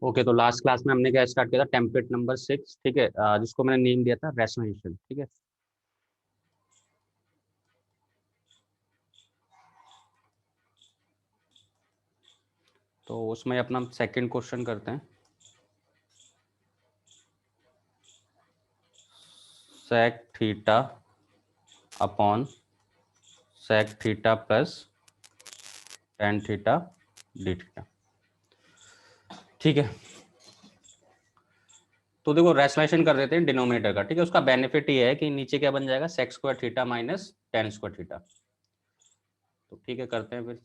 Okay, तो last class में हमने क्या स्टार्ट किया था, टेम्पलेट नंबर 6, ठीक है, जिसको मैंने नेम दिया था रेसोनेशन, ठीक है। तो उसमें अपना सेकंड क्वेश्चन करते हैं। Sec theta upon sec theta plus tan theta d theta, ठीक है। तो देखो रेसोनेशन कर देते हैं डिनोमिनेटर का, ठीक है। उसका बेनिफिट ये है कि नीचे क्या बन जाएगा, sec square theta minus tan square theta. तो ठीक है, करते हैं फिर।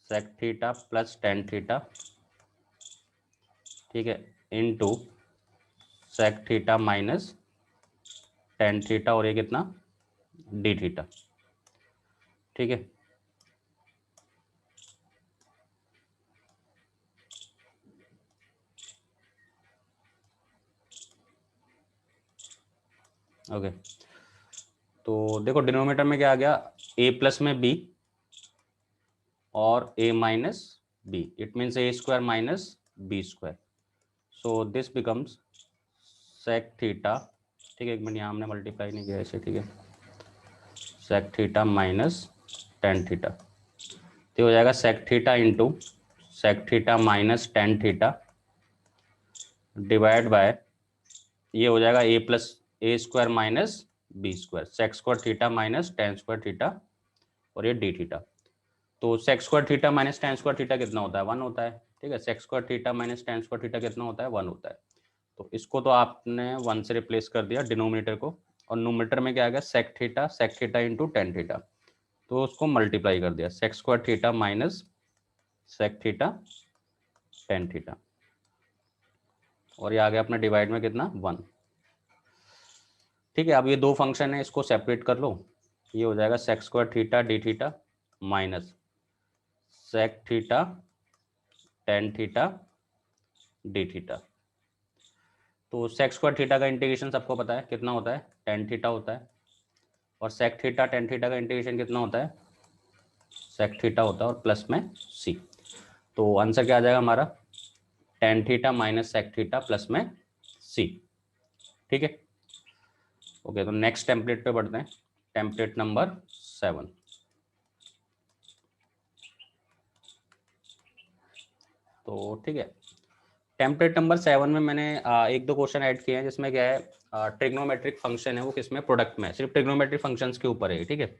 Sec theta plus tan theta, ठीक है, into sec theta minus tan theta, और ये कितना, डी थीटा, ठीक है। ओके, तो देखो डिनोमिनेटर में क्या आ गया, ए प्लस में बी और A minus B, it means A square minus B square. So this becomes sec theta, ठीक है, एक मिनट, यहाँ हमने मल्टीप्लाई नहीं किया ऐसे, ठीक है। Sec theta minus tan theta, तो हो जाएगा sec theta into sec theta minus tan theta divide by, ये हो जाएगा A plus A square minus B square, sec square theta minus tan square theta, और ये डी थीटा। तो sec square theta minus tan square theta कितना होता है, one होता है, ठीक है। Sec square theta minus tan square theta कितना होता है, वन होता है। तो इसको तो आपने वन से रिप्लेस कर दिया डिनोमिनेटर को, और नोमिनेटर में क्या आ गया, sec theta into tan theta, तो उसको मल्टीप्लाई कर दिया, sec square theta minus sec theta tan theta, और ये आ गया अपना डिवाइड में कितना, वन, ठीक है। अब ये दो फंक्शन है, इसको सेपरेट कर लो, ये हो जाएगा sec square theta d theta minus sec theta tan theta d theta. तो सेक स्क्वायर थीटा का इंटीग्रेशन सबको पता है कितना होता है, टेन थीटा होता है, और सेक थीटा टेन थीटा का इंटीग्रेशन कितना होता है, सेक थीटा होता है, और प्लस में सी। तो आंसर क्या आ जाएगा हमारा, tan theta minus sec theta plus में सी, ठीक है। ओके, तो नेक्स्ट टेम्पलेट पे बढ़ते हैं, टेम्पलेट नंबर 7। तो ठीक है, टेम्पलेट नंबर 7 में मैंने एक दो क्वेश्चन ऐड किए हैं, जिसमें क्या है, ट्रिग्नोमेट्रिक फंक्शन है, वो किसमें, प्रोडक्ट में, सिर्फ ट्रिग्नोमेट्रिक फंक्शंस के ऊपर है, ठीक है।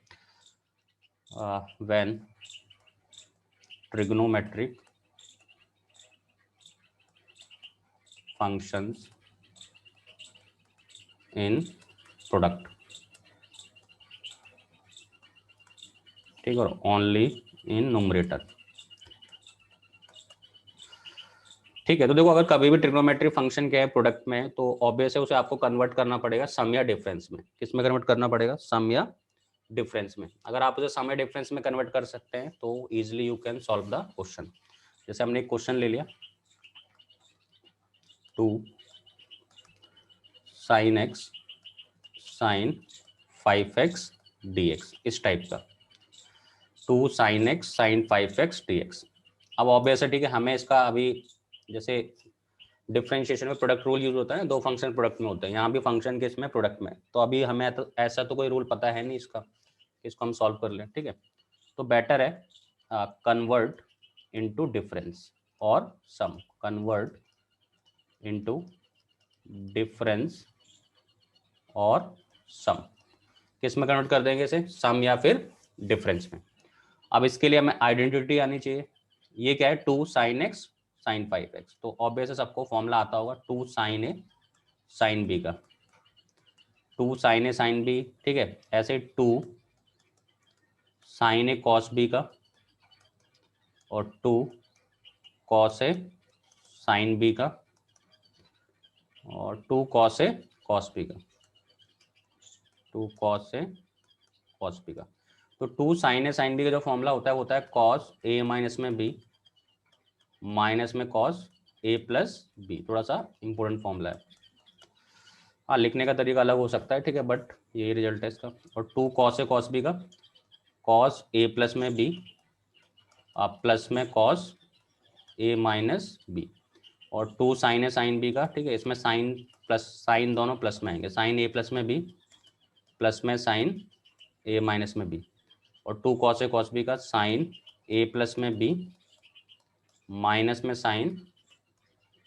When trigonometric functions in product, ठीक है, और ओनली इन न्यूमरेटर, ठीक है। तो देखो अगर कभी भी ट्रिग्नोमेट्रिक फंक्शन क्या है प्रोडक्ट में, तो ऑब्वियस है उसे आपको कन्वर्ट करना पड़ेगा सम या डिफरेंस में। किस में कन्वर्ट करना पड़ेगा, सम या डिफरेंस में। अगर आप उसे सम या डिफरेंस में कन्वर्ट कर सकते हैं तो easily you can solve the question. जैसे हमने एक क्वेश्चन ले लिया, 2 sine x sine 5x dx, इस टाइप का, 2 sine x sine 5x dx। अब ऑब्वियस है, ठीक है, हमें इसका अभी, जैसे डिफरेंशिएशन में प्रोडक्ट रूल यूज होता है, दो फंक्शन प्रोडक्ट में होते हैं, यहाँ भी फंक्शन के इसमें प्रोडक्ट में, तो अभी हमें तो ऐसा तो कोई रूल पता है नहीं इसका, इसको हम सॉल्व कर लें, ठीक है। तो बेटर है कन्वर्ट इनटू डिफरेंस और सम, कन्वर्ट इनटू डिफरेंस और सम, किस में कन्वर्ट कर देंगे इसे, सम या फिर डिफरेंस में। अब इसके लिए हमें आइडेंटिटी आनी चाहिए। ये क्या है, 2 साइन एक्स साइन 5x, तो ऑब्वियस है सबको फॉर्मूला आता होगा, 2 साइन ए साइन बी का, 2 साइन ए साइन बी, ठीक है। ऐसे 2 साइन ए कॉस बी का, और 2 कॉस ए साइन बी का, और 2 कॉस ए कॉस बी का, 2 कॉस ए कॉस बी का। तो 2 साइन ए साइन बी का जो फॉर्मूला होता है वो होता है कॉस ए माइनस में बी माइनस में कॉस ए प्लस बी, थोड़ा सा इंपॉर्टेंट फॉर्मूला है। हाँ, लिखने का तरीका अलग हो सकता है, ठीक है, बट यही रिजल्ट है इसका। और 2 कॉस ए कॉस बी का, कॉस ए प्लस में बी प्लस में कॉस ए माइनस बी, और 2 साइन है साइन बी का, ठीक है, इसमें साइन प्लस साइन दोनों प्लस में आएंगे, साइन ए प्लस में बी प्लस में साइन ए माइनस में बी, और 2 कॉस ए कॉस बी का साइन ए प्लस में बी माइनस में साइन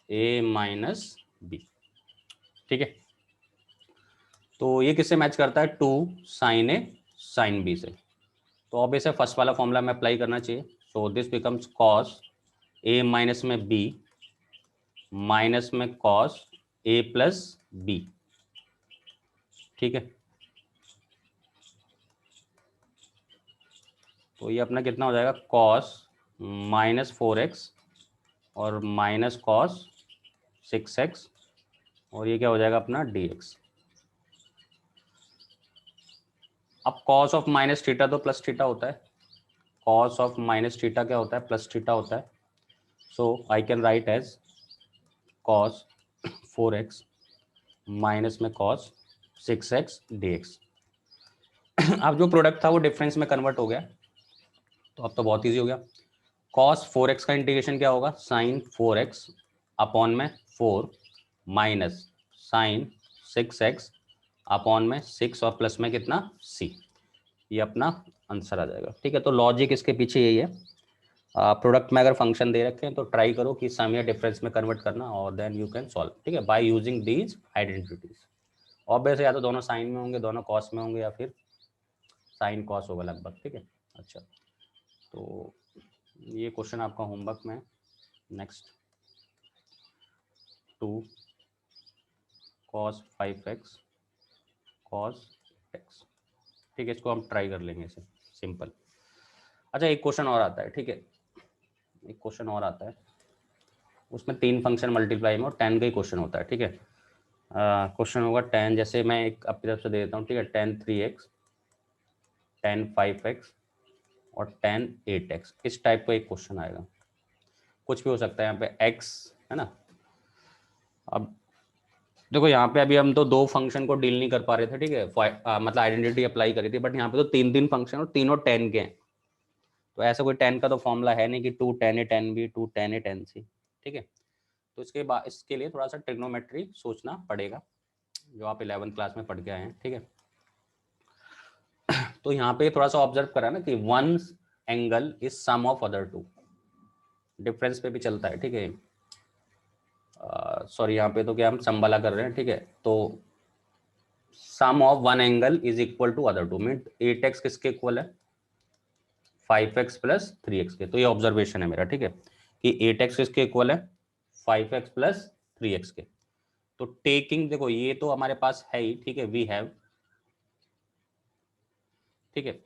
ए माइनस बी, ठीक है। तो ये किससे मैच करता है, 2 साइन ए साइन बी से। तो ऑब्वियस है फर्स्ट वाला फॉर्मूला में अप्लाई करना चाहिए। सो this becomes cos A minus में बी माइनस में कॉस ए प्लस बी, ठीक है। तो ये अपना कितना हो जाएगा, कॉस माइनस 4x और माइनस कॉस 6x, और ये क्या हो जाएगा अपना dx। अब कॉस ऑफ माइनस थीटा तो प्लस थीटा होता है, कॉस ऑफ माइनस थीटा क्या होता है, प्लस थीटा होता है। So I can write as cos 4x minus में कॉस 6x dx। अब जो प्रोडक्ट था वो डिफरेंस में कन्वर्ट हो गया, तो अब तो बहुत ईजी हो गया। कॉस 4x का इंटीग्रेशन क्या होगा, साइन 4x अपॉन में 4 माइनस साइन 6x अपॉन में 6 और प्लस में कितना c, ये अपना आंसर आ जाएगा, ठीक है। तो लॉजिक इसके पीछे यही है। प्रोडक्ट में अगर फंक्शन दे रखे हैं तो ट्राई करो कि सम या डिफरेंस में कन्वर्ट करना, और देन यू कैन सॉल्व, ठीक है, by using these identities. Obvious या तो दोनों साइन में होंगे, दोनों कॉस में होंगे, या फिर साइन कॉस होगा लगभग, ठीक है। अच्छा, तो ये क्वेश्चन आपका होमवर्क में। Next 2 cos 5x cos x, ठीक है, इसको हम ट्राई कर लेंगे इसे सिंपल। अच्छा, एक क्वेश्चन और आता है, ठीक है, एक क्वेश्चन और आता है, उसमें 3 फंक्शन मल्टीप्लाई में और 10 का ही क्वेश्चन होता है, ठीक है। क्वेश्चन होगा 10, जैसे मैं एक अपनी तरफ से दे देता हूँ, ठीक है, 10 3x 10 5x और 10 8x, इस टाइप का एक क्वेश्चन आएगा। कुछ भी हो सकता है यहाँ पे x, है ना। अब देखो यहाँ पे अभी हम तो 2 फंक्शन को डील नहीं कर पा रहे थे, ठीक है, मतलब आइडेंटिटी अप्लाई करी थी, बट यहाँ पे तो 3 फंक्शन और तीनों 10 के हैं। तो ऐसा कोई 10 का तो फॉर्मूला है नहीं कि 2 10 a 10 b 2 10 a 10 c, ठीक है। तो इसके बाद इसके लिए थोड़ा सा ट्रिग्नोमेट्री सोचना पड़ेगा, जो आप 11th क्लास में पढ़ के आए हैं, ठीक है। तो यहाँ पे थोड़ा सा ऑब्जर्व करा ना कि one angle is sum of other two, difference पे भी चलता है, ठीक है। सॉरी, यहाँ पे तो क्या हम सम वाला कर रहे हैं, ठीक है। तो sum of one angle is equal to other two, mean 8x किसके इक्वल है, 5x प्लस 3x के। तो ये ऑब्जर्वेशन है मेरा, ठीक है, कि 8x किसके इक्वल है, 5x प्लस 3x के। तो टेकिंग, देखो ये तो हमारे पास है ही, ठीक है, वी हैव, ठीक है।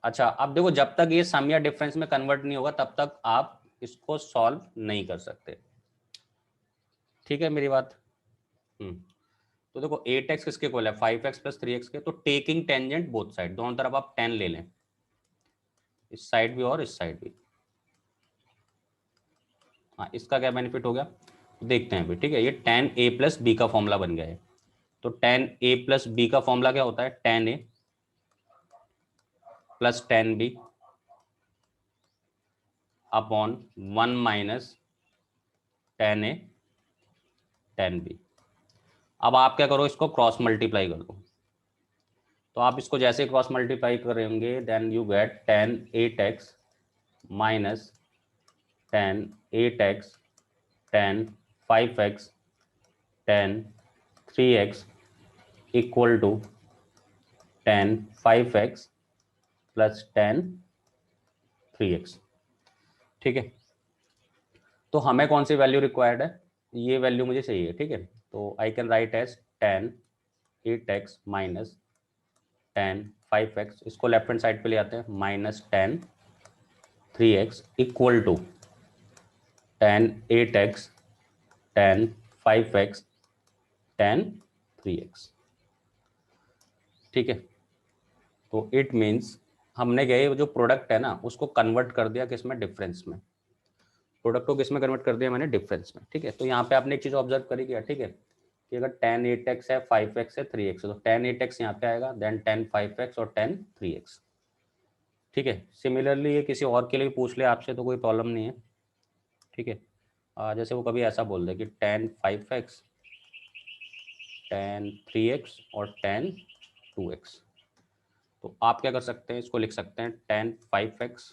अच्छा, अब देखो जब तक ये सम या डिफरेंस में कन्वर्ट नहीं होगा तब तक आप इसको सॉल्व नहीं कर सकते, ठीक है मेरी बात। तो देखो 8x किसके इक्वल है, 5x प्लस 3x के। तो टेकिंग टेंजेंट बोथ साइड, दोनों तरफ आप 10 ले लें, इस साइड भी और इस साइड भी। हाँ, इसका क्या बेनिफिट हो गया देखते हैं अभी, ठीक है। ये tan a प्लस बी का फॉर्मूला बन गया है। तो tan a प्लस बी का फॉर्मूला क्या होता है, tan a plus tan b upon 1 minus tan a tan b। अब आप क्या करो, इसको क्रॉस मल्टीप्लाई कर दो। तो आप इसको जैसे क्रॉस मल्टीप्लाई करेंगे then you get tan 8x minus tan 8x tan 5x tan 3x equal to tan 5x plus tan 3x, ठीक है। तो हमें कौन सी वैल्यू रिक्वायर्ड है, ये वैल्यू मुझे चाहिए, ठीक है। तो I can write as tan 8x minus tan 5x, इसको लेफ्ट हैंड साइड पे ले आते हैं, minus tan 3x equal to tan 8x tan 5x tan 3x, ठीक है। तो इट मीन्स हमने क्या, ये जो प्रोडक्ट है ना उसको कन्वर्ट कर दिया किसमें, डिफरेंस में। प्रोडक्ट को किसमें कन्वर्ट कर दिया मैंने, डिफरेंस में, ठीक है। तो यहाँ पे आपने एक चीज ऑब्जर्व करी क्या, ठीक है, कि अगर tan 8x है 5x है 3x है, तो tan 8x यहाँ पे आएगा, देन tan 5x और tan 3x, ठीक है। सिमिलरली ये किसी और के लिए पूछ ले आपसे तो कोई प्रॉब्लम नहीं है, ठीक है। जैसे वो कभी ऐसा बोल दे कि tan 5x, tan 3x और tan 2x, तो आप क्या कर सकते हैं, इसको लिख सकते हैं tan 5x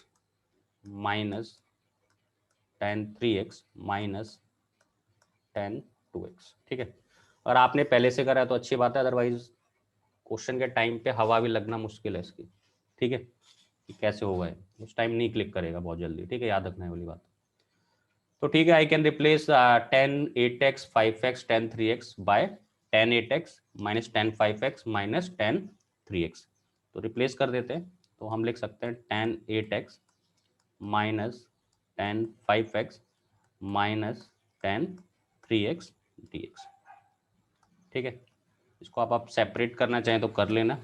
minus tan 3x minus tan 2x। ठीक है, और आपने पहले से करा है तो अच्छी बात है, अदरवाइज क्वेश्चन के टाइम पे हवा भी लगना मुश्किल है इसकी। ठीक है, कि कैसे होगा है, उस टाइम नहीं क्लिक करेगा बहुत जल्दी। ठीक है, याद रखना है वाली बात। तो ठीक है, I can replace tan 8x 5x tan 3x by tan 8x minus tan 5x minus tan 3x। तो रिप्लेस कर देते हैं, तो हम लिख सकते हैं tan 8x minus tan 5x minus tan 3x dx। ठीक है, इसको आप सेपरेट करना चाहें तो कर लेना।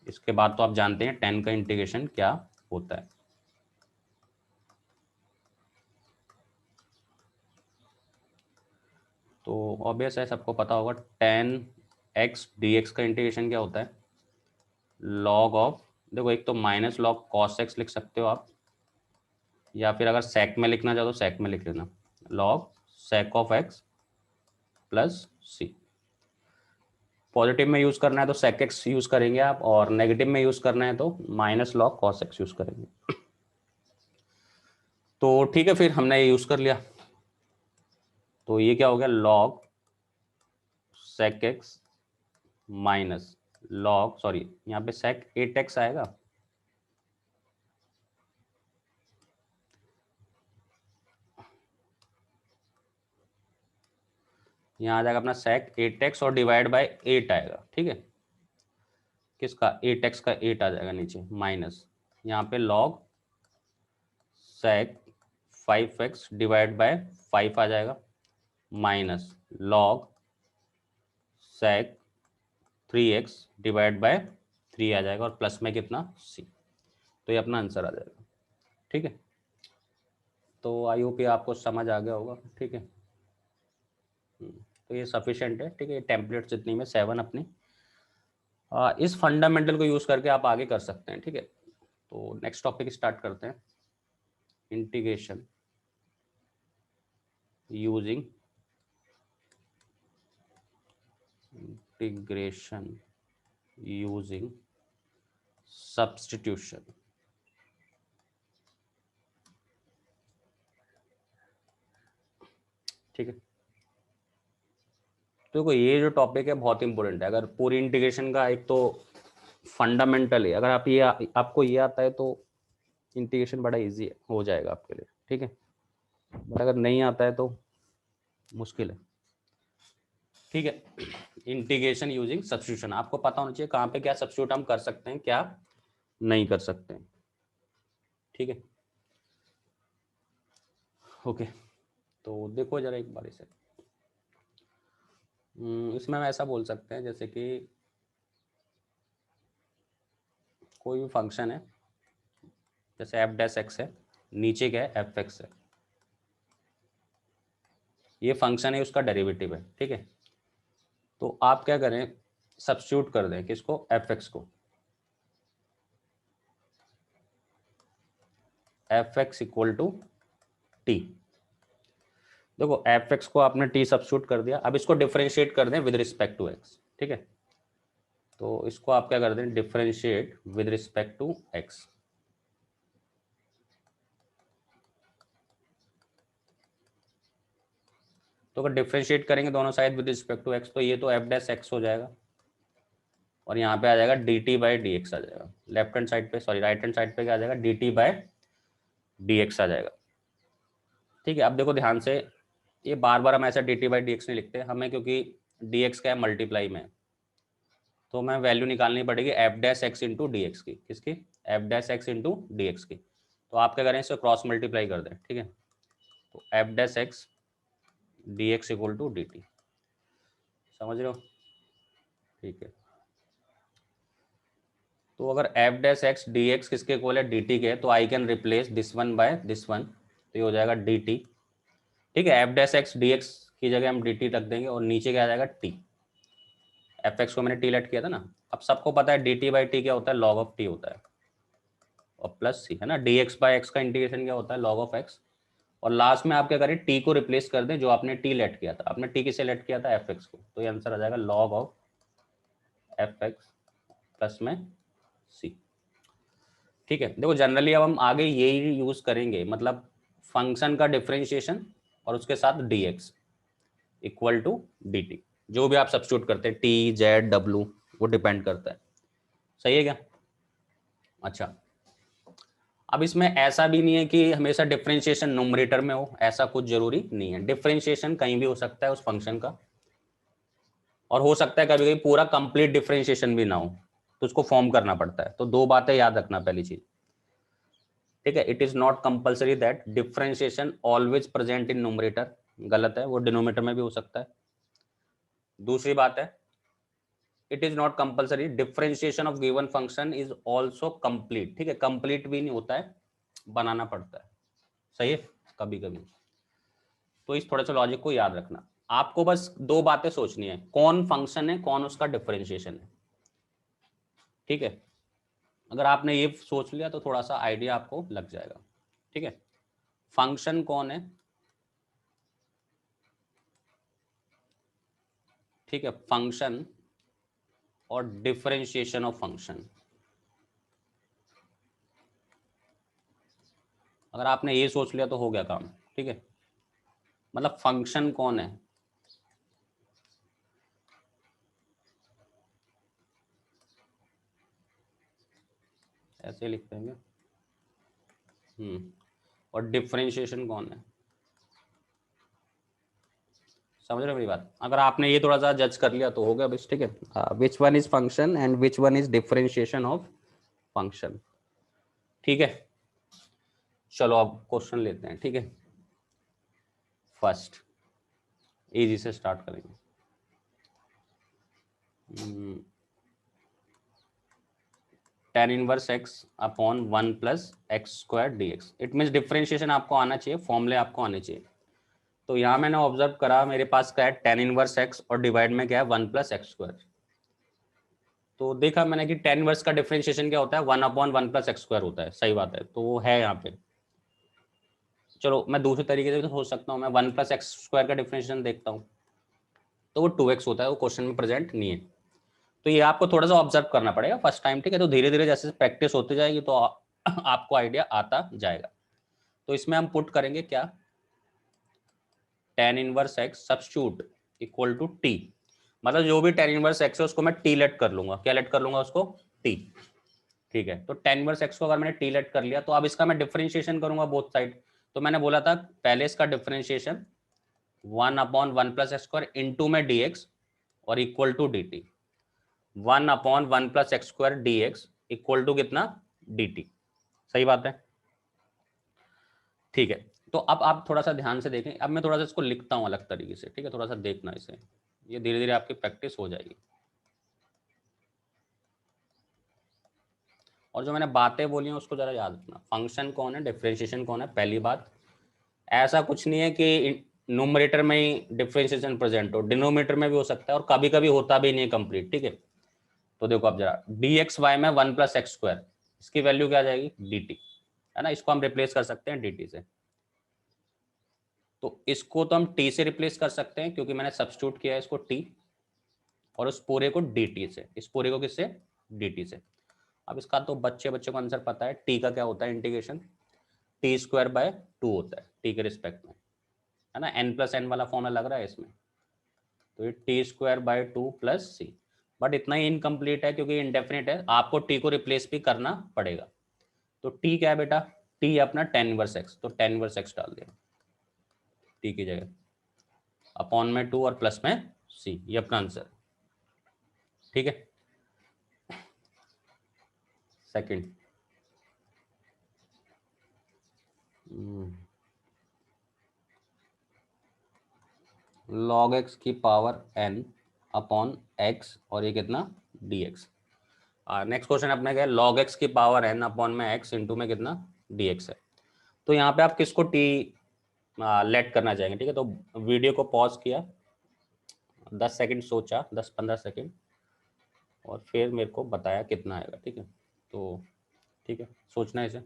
इसके बाद तो आप जानते हैं tan का इंटीग्रेशन क्या होता है। तो ऑब्वियस है, सबको पता होगा tan x dx का इंटीग्रेशन क्या होता है, लॉग ऑफ, देखो एक तो माइनस लॉग कॉस एक्स लिख सकते हो आप, या फिर अगर सेक में लिखना चाहो तो सेक में लिख लेना, log sec of x plus c. Positive में यूज करना है तो सेक एक्स यूज करेंगे आप, और नेगेटिव में यूज करना है तो minus log cos x use करेंगे। तो ठीक है, फिर हमने ये यूज कर लिया, तो ये क्या हो गया, log sec x minus log, sorry यहाँ पे सेक 8x आएगा, यहाँ आ जाएगा अपना सेक 8x और डिवाइड बाय 8 आएगा। ठीक है, किसका, 8x का 8 आ जाएगा नीचे, माइनस यहाँ पे log sec 5x divide by 5 आ जाएगा, minus log sec 3x divide by 3 आ जाएगा, और प्लस में कितना, c। तो ये अपना आंसर आ जाएगा। ठीक है, तो आई होप ये आपको समझ आ गया होगा। ठीक है, तो ये सफिशिएंट है। ठीक है, टेम्पलेट जितनी में 7 अपनी, इस फंडामेंटल को यूज करके आप आगे कर सकते हैं। ठीक है, तो नेक्स्ट टॉपिक स्टार्ट करते हैं, इंटीग्रेशन यूजिंग सब्स्टिट्यूशन। ठीक है, तो देखो ये जो टॉपिक है बहुत इंपॉर्टेंट है। अगर पूरी इंटीग्रेशन का एक तो फंडामेंटल है, अगर आप ये आपको ये आता है तो इंटीग्रेशन बड़ा इजी हो जाएगा आपके लिए। ठीक है, बट अगर नहीं आता है तो मुश्किल है। ठीक है, इंटीग्रेशन यूजिंग सब्स्टिट्यूशन, आपको पता होना चाहिए कहाँ पे क्या सब्स्टिट्यूट हम कर सकते हैं, क्या नहीं कर सकते हैं। ठीक है, ओके, तो देखो जरा एक बार इसे, इसमें हम ऐसा बोल सकते हैं जैसे कि कोई भी फंक्शन है, जैसे एफ डैश एक्स है, नीचे क्या है, एफ एक्स है, ये फंक्शन है, उसका डेरिवेटिव है। ठीक है, तो आप क्या करें, सब्स्टिट्यूट कर दें किसको, एफ एक्स को, f x equal to t. देखो एफ एक्स को आपने टी सब्स्टिट्यूट कर दिया, अब इसको डिफरेंशिएट कर दें विद रिस्पेक्ट टू एक्स। ठीक है, तो इसको आप क्या कर दें, differentiate with respect to x. तो अगर डिफरेंशिएट करेंगे दोनों side with respect to x, तो ये तो एफ डैश एक्स हो जाएगा, और यहाँ पे आ जाएगा D T by D X आ जाएगा। लेफ्ट हैंड साइड पे, सॉरी राइट हैंड साइड पे क्या आ जाएगा, D T by D X आ जाएगा। ठीक है, अब देखो ध्यान से, ये बार बार हम ऐसा D T by D x नहीं लिखते हमें, क्योंकि डी एक्स क्या है, मल्टीप्लाई में, तो हमें वैल्यू निकालनी पड़ेगी F dash x into d x की, किसकी, F dash x into d x की। तो आप क्या करें, इसको क्रॉस मल्टीप्लाई कर दें। ठीक है, तो f dash x d x equal to d t, समझ रहे हो। ठीक है, तो अगर f dash x d x किसके इक्वल है, डी टी के, तो I can replace this one by this one, तो ये हो जाएगा डी टी। ठीक है, f dash x d x की जगह हम डी टी रख देंगे, और नीचे क्या आ जाएगा, टी। एफ एक्स को मैंने टी लेट किया था ना, अब सबको पता है डी टी बाई टी क्या होता है, लॉग ऑफ टी होता है, और प्लस सी है ना, डी एक्स बाई एक्स का इंटीग्रेशन क्या होता है, लॉग ऑफ एक्स, और लास्ट में आप क्या करें, टी को रिप्लेस कर दें, जो आपने टी लेट किया था, आपने टी किसे लेट किया था, एफ एक्स को, तो ये आंसर आ जाएगा log of F x plus में सी। ठीक है, देखो जनरली अब हम आगे यही यूज करेंगे, मतलब फंक्शन का डिफरेंशिएशन और उसके साथ d x equal to d t, जो भी आप सब्स्टिट्यूट करते हैं, टी जेड डब्लू, वो डिपेंड करता है। सही है क्या? अच्छा, अब इसमें ऐसा भी नहीं है कि हमेशा डिफरेंशिएशन न्यूमरेटर में हो, ऐसा कुछ जरूरी नहीं है, डिफरेंशिएशन कहीं भी हो सकता है उस फंक्शन का, और हो सकता है कभी कभी पूरा कंप्लीट डिफरेंशिएशन भी ना हो, तो उसको फॉर्म करना पड़ता है। तो दो बातें याद रखना, पहली चीज, ठीक है, it is not compulsory that differentiation always present in numerator, गलत है, वो डिनोमिनेटर में भी हो सकता है। दूसरी बात है, it is not compulsory differentiation of given function is also complete, ठीक है, कंप्लीट भी नहीं होता है, बनाना पड़ता है। सही है, कभी कभी। तो इस थोड़े से लॉजिक को याद रखना, आपको बस दो बातें सोचनी है, कौन फंक्शन है, कौन उसका डिफरेंशिएशन है। ठीक है, अगर आपने ये सोच लिया तो थोड़ा सा आइडिया आपको लग जाएगा। ठीक है, फंक्शन कौन है, ठीक है, फंक्शन और डिफरेंशिएशन ऑफ फंक्शन, अगर आपने ये सोच लिया तो हो गया काम। ठीक है, मतलब फंक्शन कौन है, ऐसे लिख देंगे, और डिफरेंशिएशन कौन है, समझ रहे हो मेरी बात? अगर आपने ये थोड़ा सा जज कर लिया तो हो गया बस। ठीक है, which one is function and which one is differentiation of function. ठीक है, चलो अब क्वेश्चन लेते हैं। ठीक है, फर्स्ट इजी से स्टार्ट करेंगे। tan inverse x upon 1 plus x square d x, it means differentiation आपको आना चाहिए, फॉर्मूले आपको आने चाहिए। तो यहाँ मैंने ऑब्जर्व करा, मेरे पास क्या है, tan इनवर्स x और डिवाइड में क्या है, 1 प्लस एक्स स्क्वायर। तो देखा मैंने कि tan इनवर्स का डिफरेंशिएशन क्या होता है, 1 अपॉन 1 प्लस एक्स स्क्वायर होता है, सही बात है, तो वो है यहाँ पे। चलो मैं दूसरे तरीके से भी सोच सकता हूँ, मैं 1 प्लस एक्स स्क्वायर का डिफरेंशिएशन देखता हूँ, तो वो 2x होता है, वो क्वेश्चन में प्रेजेंट नहीं है। तो ये आपको थोड़ा सा ऑब्जर्व करना पड़ेगा फर्स्ट टाइम। ठीक है, तो धीरे धीरे जैसे प्रैक्टिस होती जाएगी तो आपको आइडिया आता जाएगा। तो इसमें हम पुट करेंगे क्या, tan inverse x substitute equal to t, मतलब जो भी tan इनवर्स x है उसको मैं t लेट कर लूंगा, क्या लेट कर लूंगा उसको, t। ठीक है, तो tan इनवर्स x को अगर मैंने t लेट कर लिया तो अब इसका मैं डिफरेंशिएशन करूंगा बोथ साइड। तो मैंने बोला था पहले इसका differentiation 1 upon 1 plus x square into में dx और equal to dt, 1 upon 1 plus x square d x equal to कितना, डी टी। सही बात है, ठीक है। तो अब आप थोड़ा सा ध्यान से देखें, अब मैं थोड़ा सा इसको लिखता हूं अलग तरीके से। ठीक है, थोड़ा सा देखना इसे, ये धीरे धीरे आपकी प्रैक्टिस हो जाएगी। और जो मैंने बातें बोली हैं उसको जरा याद रखना, फंक्शन कौन है, डिफरेंशिएशन कौन है, पहली बात। ऐसा कुछ नहीं है कि न्यूमरेटर में ही डिफरेंशिएशन प्रेजेंट हो, डिनोमिनेटर में भी हो सकता है, और कभी कभी होता भी नहीं है कंप्लीट। ठीक है, तो देखो आप जरा, डी एक्स वाई में 1 प्लस एक्स स्क्वायर, इसकी वैल्यू क्या आ जाएगी, डी टी, है ना, इसको हम रिप्लेस कर सकते हैं डी टी से। तो इसको तो हम टी से रिप्लेस कर सकते हैं क्योंकि मैंने सब्स्टिट्यूट किया है इसको टी, और उस पूरे को डी टी से, इस पूरे को किससे, डी टी से। अब इसका तो बच्चे बच्चे को आंसर पता है, टी का क्या होता है इंटीग्रेशन, टी स्क्वायर बाय 2 होता है टी के रिस्पेक्ट में, है ना, एन प्लस एन वाला फॉर्मूला लग रहा है इसमें, तो ये t square by 2 plus c. But इतना ही इनकम्प्लीट है क्योंकि इंडेफिनिट है, आपको टी को रिप्लेस भी करना पड़ेगा। तो टी क्या है बेटा, टी है अपना tan इनवर्स एक्स, तो tan इनवर्स एक्स डाल दिया टी की जगह, अपॉन में 2 और प्लस में सी, ये अपना आंसर। ठीक है, सेकंड, log x की पावर n अपॉन x, और ये कितना, dx। नेक्स्ट क्वेश्चन अपने क्या है, log x की पावर n अपॉन में x इंटू में कितना, dx है। तो यहाँ पे आप किसको t लेट करना चाहेंगे। ठीक है, तो वीडियो को पॉज किया, 10 सेकंड सोचा, 10-15 सेकंड, और फिर मेरे को बताया कितना आएगा। ठीक है, तो ठीक है, सोचना है इसे।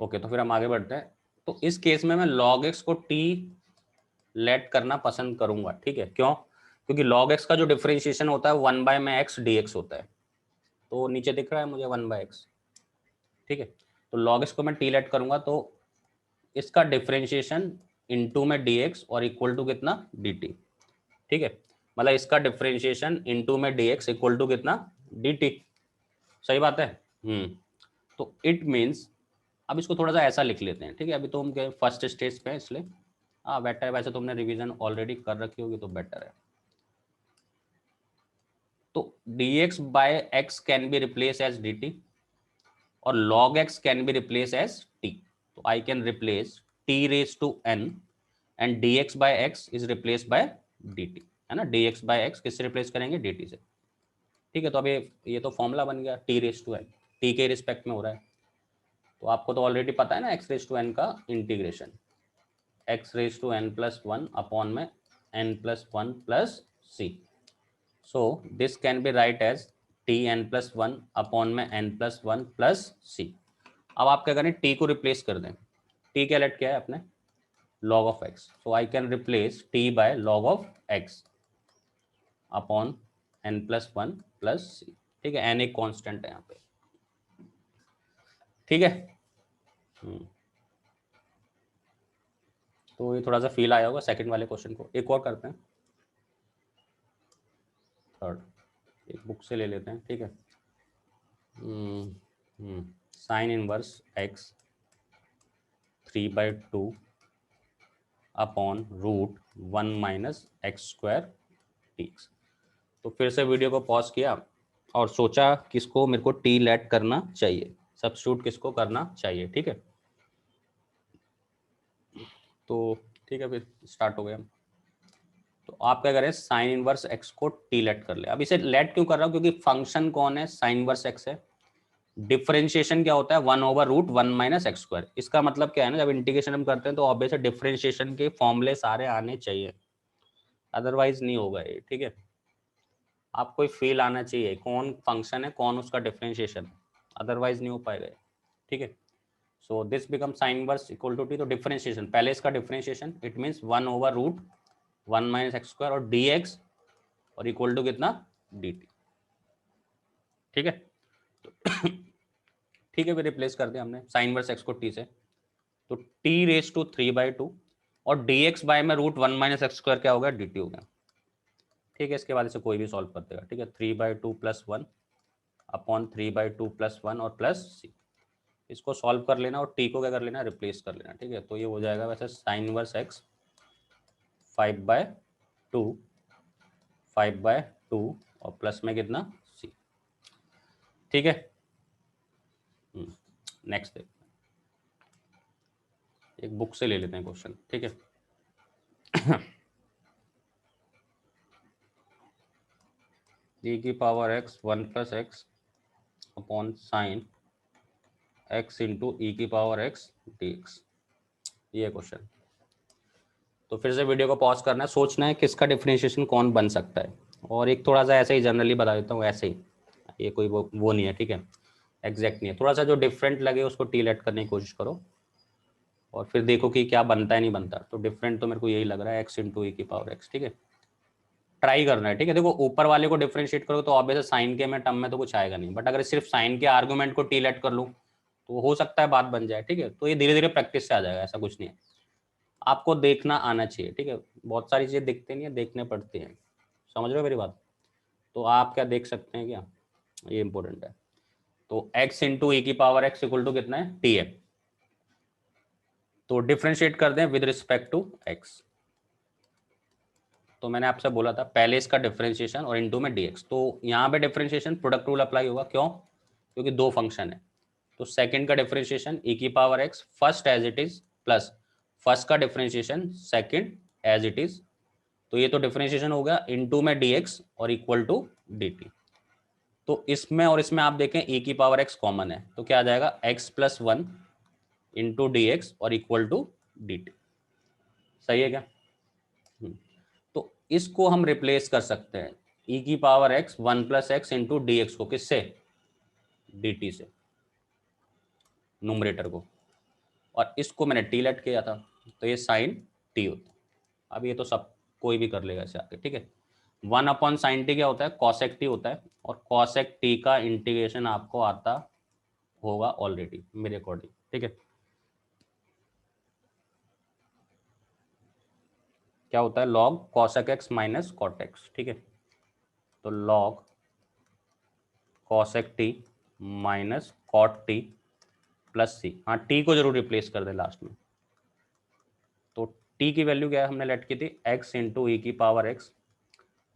ओके, तो फिर हम आगे बढ़ते हैं। तो इस केस में मैं log x को t लेट करना पसंद करूंगा, ठीक है। क्यों? क्योंकि log x का जो डिफरेंशिएशन होता है 1 बाय में x dx होता है, तो नीचे दिख रहा है मुझे 1 बाय x, ठीक है। तो log x को मैं t लेट करूंगा तो इसका डिफरेंशिएशन इनटू में dx और इक्वल टू कितना dt, ठीक है। मतलब इसका डिफरेंशिएशन इनटू में dx इक्वल टू कितना dt, सही बात है। तो इट मीन्स, अब इसको थोड़ा सा ऐसा लिख लेते हैं, ठीक है। अभी तो हम फर्स्ट स्टेज पे है इसलिए हाँ बेटर है, वैसे तुमने रिवीजन ऑलरेडी कर रखी होगी तो बेटर है। तो dx by x can be replace as dt और log x can be replace as t। तो I can replace t raise to n and dx by x is replace by dt, है ना। dx by x किससे replace करेंगे? dt से, ठीक है। तो अभी ये तो फॉर्मूला बन गया t raise to n, t के रिस्पेक्ट में हो रहा है। तो आपको तो ऑलरेडी पता है ना x रेज टू n का integration, x raise to n plus 1 upon में n plus 1 plus c। So this can be write as t n plus 1 upon में n प्लस 1 प्लस c। अब आप क्या करें, t को रिप्लेस कर दें। t क्या लेट क्या है अपने? log of x। So I can replace t by log of x upon n plus 1 plus c, ठीक है। n एक कांस्टेंट है यहाँ पे, ठीक है। तो ये थोड़ा सा फील आया होगा सेकंड वाले क्वेश्चन को। एक और करते हैं, थर्ड, एक बुक से ले लेते हैं, ठीक है। Sine inverse x 3/2 upon root 1 minus x square dx। तो फिर से वीडियो को पॉज किया और सोचा किसको मेरे को टी लेट करना चाहिए, सब्स्टिट्यूट किसको करना चाहिए, ठीक है। तो ठीक है, फिर स्टार्ट हो गया। तो आप क्या करें, साइन इनवर्स एक्स को टी लेट कर ले। अब इसे लेट क्यों कर रहा हूँ? क्योंकि फंक्शन कौन है? साइन इनवर्स एक्स है। डिफरेंशिएशन क्या होता है? 1 over root 1 minus x square. इसका मतलब क्या है ना, जब इंटीग्रेशन हम करते हैं तो ऑब्वियस डिफरेंशिएशन के फॉर्मूले सारे आने चाहिए, अदरवाइज नहीं होगा ये, ठीक है। आपको एक फील आना चाहिए कौन फंक्शन है, कौन उसका डिफरेंशिएशन है, अदरवाइज नहीं हो पाएगा, ठीक है। So this become sine inverse equal to t. तो डिफरेंशिएशन, पहले इसका differentiation, it means 1 over root 1 minus x square और dx और इक्वल टू कितना dt, ठीक है। ठीक है, फिर रिप्लेस कर दिया हमने साइन इनवर्स एक्स को t से, तो t रेज टू 3/2 और dx बाय में रूट 1 माइनस एक्स स्क्वायर क्या हो गया? dt हो गया, ठीक है। इसके बाद इसे कोई भी सॉल्व कर देगा, ठीक है। 3/2 प्लस 1 अपॉन 3/2 प्लस 1 और प्लस सी। इसको सॉल्व कर लेना और टी को क्या कर लेना? रिप्लेस कर लेना, ठीक है। तो ये हो जाएगा वैसे साइन इनवर्स एक्स 5/2 5/2 और प्लस में कितना सी, ठीक है। नेक्स्ट देखते हैं, एक बुक से ले लेते हैं क्वेश्चन, ठीक है। e की power x 1 plus x upon sine x into e की पावर x dx, ये क्वेश्चन। तो फिर से वीडियो को पॉज करना है, सोचना है किसका डिफरेंशिएशन कौन बन सकता है। और एक थोड़ा सा ऐसे ही जनरली बता देता हूँ, ऐसे ही, ये कोई वो नहीं है, ठीक है, एग्जैक्ट नहीं है। थोड़ा सा जो डिफरेंट लगे उसको टी लेट करने की कोशिश करो और फिर देखो कि क्या बनता है नहीं बनता। तो डिफरेंट तो मेरे को यही लग रहा है, एक्स इंटू ई की पावर एक्स, ठीक है। ट्राई करना है, ठीक है। देखो ऊपर वाले को डिफरेंशिएट करो तो ऑब्वियस साइन के में टर्म में तो कुछ आएगा नहीं, बट अगर सिर्फ साइन के आर्गूमेंट को टी लेट कर लूँ तो हो सकता है बात बन जाए, ठीक है। तो ये धीरे धीरे प्रैक्टिस से आ जाएगा, ऐसा कुछ नहीं है, आपको देखना आना चाहिए, ठीक है। बहुत सारी चीजें दिखते नहीं है, देखने पड़ती हैं, समझ रहे हो मेरी बात। तो आप क्या देख सकते हैं क्या, ये इंपॉर्टेंट है। तो x इंटू ई की पावर x इक्वल टू कितना है? टी है। तो डिफ्रेंशिएट कर दें विद रिस्पेक्ट टू x। तो मैंने आपसे बोला था पहले इसका डिफरेंशिएशन और इनटू में dx। तो यहाँ पे डिफरेंशिएशन प्रोडक्ट रूल अप्लाई होगा, क्यों? क्योंकि दो फंक्शन है। तो सेकंड का डिफरेंशिएशन e की power x first as it is plus first का differentiation second as it is. तो ये तो डिफरेंशिएशन हो गया इनटू में dx और इक्वल टू dt। तो इसमें और इसमें आप देखें e की पावर x कॉमन है, तो क्या आ जाएगा? x plus 1 into d x और इक्वल टू डी टी, सही है क्या? तो इसको हम रिप्लेस कर सकते हैं e की power x 1 plus x into d x को, किससे? dt से, न्यूमरेटर को। और इसको मैंने टी लेट किया था, तो ये साइन टी होता है। अब ये तो सब कोई भी कर लेगा इसे आगे, ठीक है। 1/sin t क्या होता है, कॉसेक टी होता है, और कॉसेक टी का इंटीग्रेशन आपको आता होगा ऑलरेडी मेरे अकॉर्डिंग, ठीक है। क्या होता है, log cosec x minus cot x, ठीक है। तो log cosec t minus cot t plus c, हाँ t को जरूर रिप्लेस कर दे लास्ट में। तो t की वैल्यू क्या है, हमने लेट की थी x इंटू ई की power x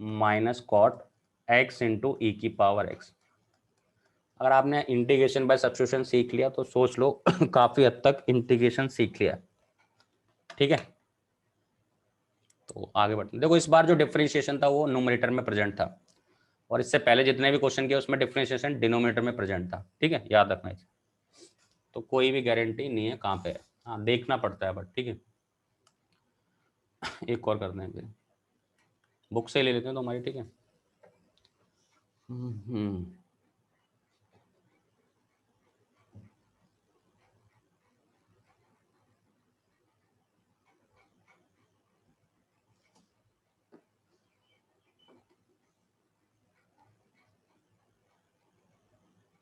minus cot x into e की पावर x। अगर आपने इंटीग्रेशन बाय सब्स्टिट्यूशन सीख लिया तो सोच लो काफी हद तक इंटीग्रेशन सीख लिया, ठीक है। तो आगे बढ़ते हैं। देखो इस बार जो डिफरेंशिएशन था वो न्यूमरेटर में प्रेजेंट था, और इससे पहले जितने भी क्वेश्चन किए उसमें डिफरेंशिएशन डिनोमिनेटर में प्रेजेंट था, ठीक है, याद रखना इसे। तो कोई भी गारंटी नहीं है कहाँ पे है, हाँ देखना पड़ता है, बट ठीक है। एक और करते हैं फिर, बुक से ले लेते हैं तो हमारी, ठीक है। हम्म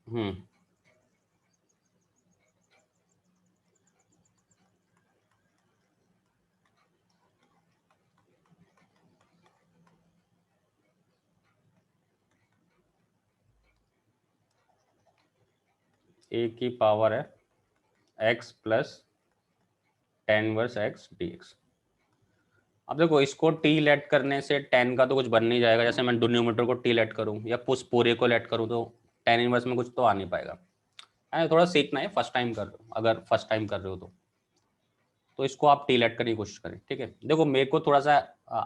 हम्म ए की पावर है x plus tan inverse x dx। अब देखो इसको टी लेट करने से टेन का तो कुछ बन नहीं जाएगा, जैसे मैं डिनोमिनेटर को टी लेट करूँ या पुस पूरे को लेट करूँ तो टेन इनवर्स में कुछ तो आ नहीं पाएगा। थोड़ा सीखना है, फर्स्ट टाइम कर रहे हो, अगर फर्स्ट टाइम कर रहे हो तो इसको आप टी लेट करने की कोशिश करें, ठीक है। देखो मेरे को थोड़ा सा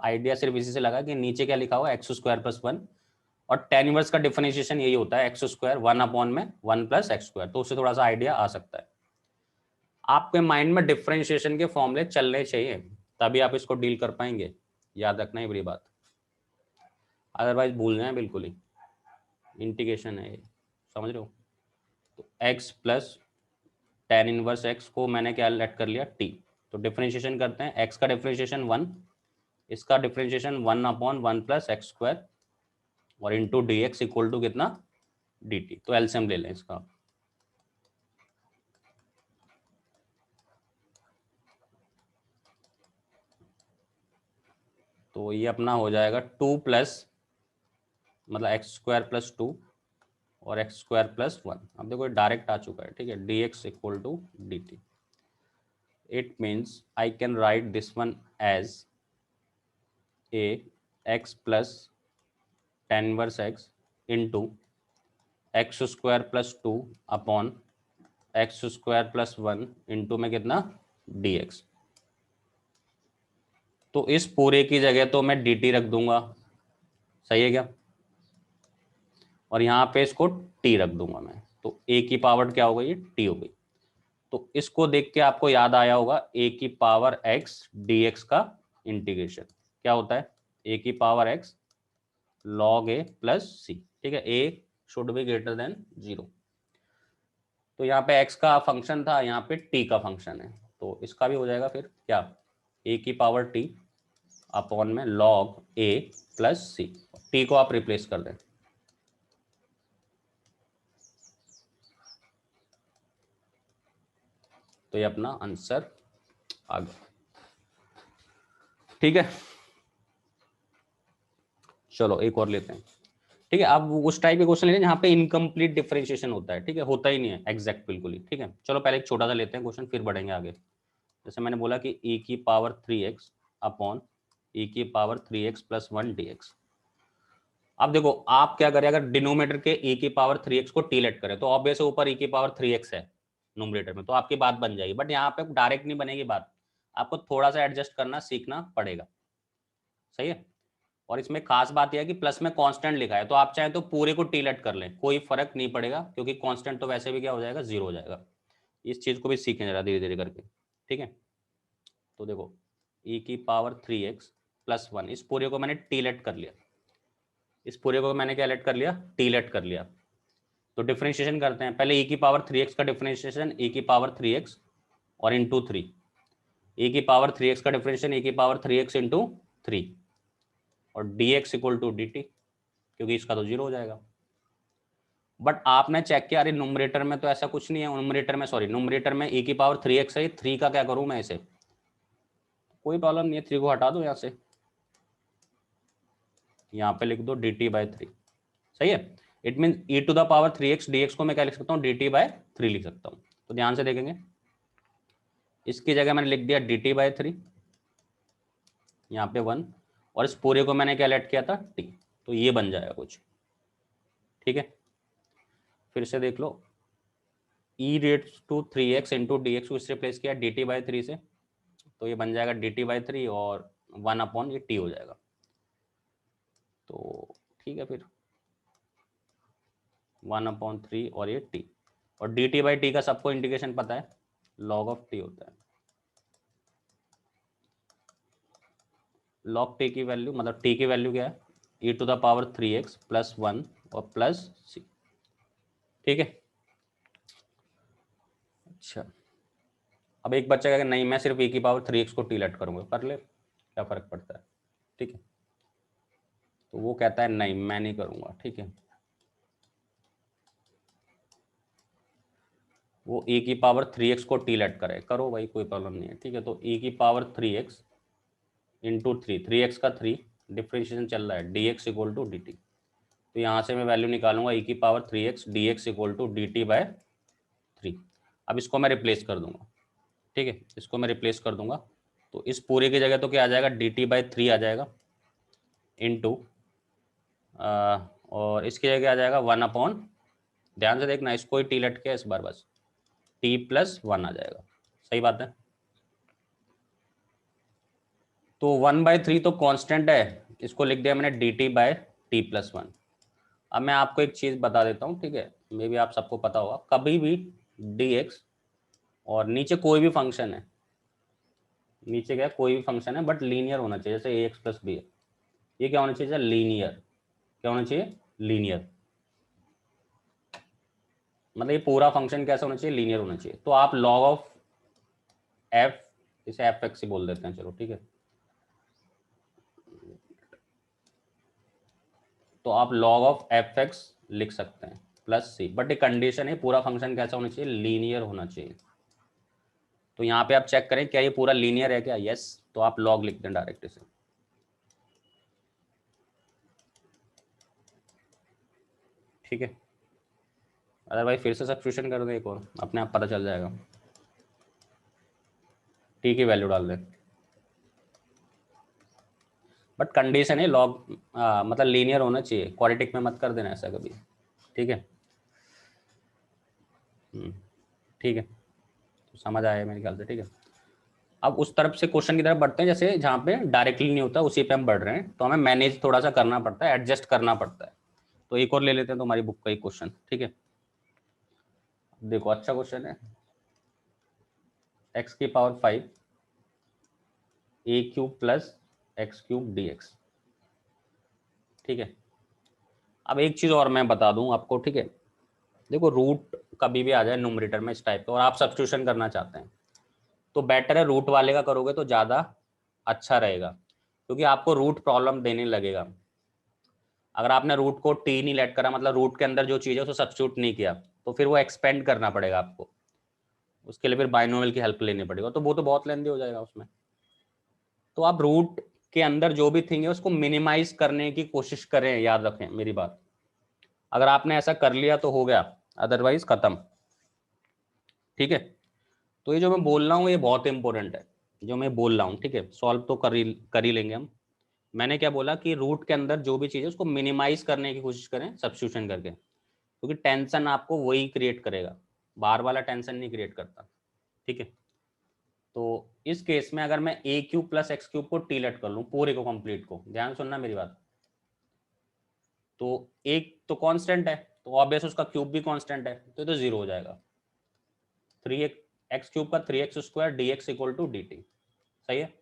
आइडिया सिर्फ इसी से लगा कि नीचे क्या लिखा हुआ है एक्स स्क्वायर प्लस वन, और टेन इनवर्स का डिफरेंशिएशन यही होता है एक्स स्क्वायर वन अपॉन में वन प्लस एक्स स्क्वायर, तो उससे थोड़ा सा आइडिया आ सकता है। आपके माइंड में डिफरेंशिएशन के फॉर्मूले चलने चाहिए, तभी आप इसको डील कर पाएंगे, याद रखना है बड़ी बात, अदरवाइज भूल जाए बिल्कुल ही। इंटीग्रेशन है ये, समझ रहे हो। तो x plus tan inverse x को मैंने क्या लेट कर लिया t, तो डिफरेंशिएशन करते हैं, x का डिफरेंशिएशन वन, इसका differentiation one upon one plus x square और into d x equal to कितना डी टी। तो एलसीएम ले लें इसका, तो ये अपना हो जाएगा टू प्लस मतलब एक्स स्क्वायर प्लस टू और एक्स स्क्वायर प्लस वन। अब देखो डायरेक्ट आ चुका है, ठीक है, d x equal to d t. It means I can write this one as a x plus tan inverse x into x square plus two upon x square plus one into में कितना D x. तो इस पूरे की जगह तो मैं D T रख दूंगा, सही है क्या, और यहाँ पे इसको टी रख दूंगा मैं, तो ए की पावर क्या हो गई, टी हो गई। तो इसको देख के आपको याद आया होगा ए की पावर एक्स डी एक्स का इंटीग्रेशन क्या होता है, ए की power x log a plus c, ठीक है, a should be greater than zero. तो यहाँ पे x का फंक्शन था, यहाँ पे t का फंक्शन है, तो इसका भी हो जाएगा फिर क्या, a की पावर t अपॉन में log a plus c, t को आप रिप्लेस कर दें, तो ये अपना आंसर आ गया, ठीक है। चलो एक और लेते हैं, ठीक है। अब उस टाइप के क्वेश्चन लेते हैं जहाँ पे इनकम्प्लीट डिफरेंशिएशन होता है, ठीक है, होता ही नहीं है एग्जैक्ट बिल्कुल ही, ठीक है। चलो पहले एक छोटा सा लेते हैं क्वेश्चन, फिर बढ़ेंगे आगे। जैसे मैंने बोला कि e की पावर 3x अपॉन e की power 3x plus one D x. अब देखो आप क्या करें, अगर डिनोमिनेटर के e की पावर 3x को टी लेट करें तो ऑब्वियस ऊपर e की पावर 3x है न्यूमरेटर में, तो आपकी बात बन जाएगी, बट यहाँ पे डायरेक्ट नहीं बनेगी बात, आपको थोड़ा सा एडजस्ट करना सीखना पड़ेगा, सही है। और इसमें खास बात यह है कि प्लस में कांस्टेंट लिखा है, तो आप चाहें तो पूरे को टी लेट कर लें, कोई फर्क नहीं पड़ेगा, क्योंकि कांस्टेंट तो वैसे भी क्या हो जाएगा, जीरो हो जाएगा। इस चीज को भी सीखें जरा धीरे धीरे करके, ठीक है। तो देखो e की पावर 3x प्लस वन, इस पूरे को मैंने टी लेट कर लिया, इस पूरे को मैंने क्या लेट कर लिया, टी लेट कर लिया। तो डिफरेंशिएशन करते हैं, पहले e की पावर 3x का डिफरेंशिएशन e की पावर 3x और इंटू 3, ए की पावर 3x का डिफरेंशिएशन ए की पावर 3x इंटू 3 और dx इक्वल टू dt, क्योंकि इसका तो 0 हो जाएगा। बट आपने चेक किया, अरे न्यूमरेटर में तो ऐसा कुछ नहीं है, न्यूमरेटर में ए की पावर 3x है, 3 का क्या करूं मैं इसे, कोई प्रॉब्लम नहीं है, 3 को हटा दो यहाँ से, यहाँ पे लिख दो dt/3, सही है। It mean e to the power 3x dx को मैं क्या लिख सकता हूँ, dt/3 लिख सकता हूँ। तो ध्यान से देखेंगे, इसकी जगह मैंने लिख दिया dt/3, यहाँ पे 1, और इस पूरे को मैंने क्या लेट किया था, t, तो ये बन जाएगा कुछ, ठीक है। फिर से देख लो, e रेट्स to 3x into d x को इससे रिप्लेस किया dt/3 से, तो ये बन जाएगा dt/3 और 1 ये t हो जाएगा। तो ठीक है, फिर 1/3 और ये t, और dt/t का सबको इंटीग्रेशन पता है, log ऑफ t होता है। log t की वैल्यू, मतलब t की वैल्यू क्या है, e to the power 3x plus 1 और प्लस c, ठीक है। अच्छा, अब एक बच्चा कहेगा नहीं मैं सिर्फ e की पावर 3x को t लेट करूंगा, कर ले, क्या फर्क पड़ता है, ठीक है। तो वो कहता है नहीं मैं नहीं करूंगा, ठीक है। वो e की पावर 3x को t लेट करे, करो भाई, कोई प्रॉब्लम नहीं है, ठीक है। तो e की पावर 3x इंटू 3x का 3 डिफ्रेंशिएशन चल रहा है, dx इक्वल टू dt, तो यहाँ से मैं वैल्यू निकालूंगा e की power 3x dx equal to dt/3। अब इसको मैं रिप्लेस कर दूंगा, ठीक है, इसको मैं रिप्लेस कर दूंगा, तो इस पूरे की जगह तो क्या आ जाएगा, dt/3 आ जाएगा इंटू, और इसकी जगह आ जाएगा 1 ध्यान से देखना, इसको ही टी लट के इस बार बस t+1 आ जाएगा, सही बात है। तो 1/3 तो कांस्टेंट है, इसको लिख दिया मैंने dt/t+1। अब मैं आपको एक चीज बता देता हूँ, ठीक है, मे भी आप सबको पता होगा, कभी भी dx और नीचे कोई भी फंक्शन है, नीचे क्या कोई भी फंक्शन है बट लीनियर होना चाहिए, जैसे ax+b है, ये क्या होना चाहिए, लीनियर, क्या होना चाहिए, लीनियर, मतलब ये पूरा फंक्शन कैसा होना चाहिए, लीनियर होना चाहिए। तो आप log ऑफ f, इसे fx ही बोल देते हैं, चलो ठीक है। तो आप log ऑफ fx लिख सकते हैं प्लस c, बट एक कंडीशन है, पूरा फंक्शन कैसा होना चाहिए, लीनियर होना चाहिए। तो यहाँ पे आप चेक करें क्या ये पूरा लीनियर है क्या, यस, तो आप log लिख दें डायरेक्ट इसे, ठीक है। अदरवाइज फिर से सब्स्टिट्यूशन कर दें एक और, अपने आप पता चल जाएगा, t की वैल्यू डाल दें, बट कंडीशन है log, मतलब लीनियर होना चाहिए, क्वाड्रेटिक में मत कर देना ऐसा कभी, ठीक है। ठीक है, तो समझ आया मेरे ख्याल से, ठीक है। अब उस तरफ से क्वेश्चन की तरफ बढ़ते हैं, जैसे जहाँ पे डायरेक्टली नहीं होता उसी पे हम बढ़ रहे हैं, तो हमें मैनेज थोड़ा सा करना पड़ता है, एडजस्ट करना पड़ता है। तो एक और ले लेते हैं तुम्हारी बुक का एक क्वेश्चन, ठीक है। देखो अच्छा क्वेश्चन है, x की power 5 a³ plus x³ dx, ठीक है। अब एक चीज और मैं बता दूं आपको, ठीक है, देखो रूट कभी भी आ जाए न्यूमरेटर में इस टाइप का और आप सब्स्टिट्यूशन करना चाहते हैं, तो बेटर है रूट वाले का करोगे तो ज़्यादा अच्छा रहेगा, क्योंकि आपको रूट प्रॉब्लम देने लगेगा। अगर आपने रूट को टी नहीं लेट करा, मतलब रूट के अंदर जो चीज़ है उसको सब्स्टिट्यूट नहीं किया, तो फिर वो एक्सपेंड करना पड़ेगा आपको, उसके लिए फिर बाइनोमियल की हेल्प लेनी पड़ेगी, तो वो तो बहुत लेंदी हो जाएगा उसमें। तो आप रूट के अंदर जो भी थिंग है उसको मिनिमाइज करने की कोशिश करें, याद रखें मेरी बात, अगर आपने ऐसा कर लिया तो हो गया, अदरवाइज खत्म, ठीक है। तो ये जो मैं बोल रहा हूँ ये बहुत इंपॉर्टेंट है, जो मैं बोल रहा हूँ, ठीक है, सॉल्व तो कर ही लेंगे हम। मैंने क्या बोला कि रूट के अंदर जो भी चीज़ है उसको मिनिमाइज करने की कोशिश करें सब्स्टिट्यूशन करके, क्योंकि टेंशन आपको वही क्रिएट करेगा, बाहर वाला टेंशन नहीं क्रिएट करता, ठीक है। तो इस केस में अगर मैं a³ प्लस x³ को टी लेट कर लूँ पूरे को, कंप्लीट को, ध्यान सुनना मेरी बात, तो एक तो कांस्टेंट है, तो ऑब्वियस उसका क्यूब भी कांस्टेंट है, तो ये तो 0 हो जाएगा। 3x³ का 3x² dx equal to dt, सही है।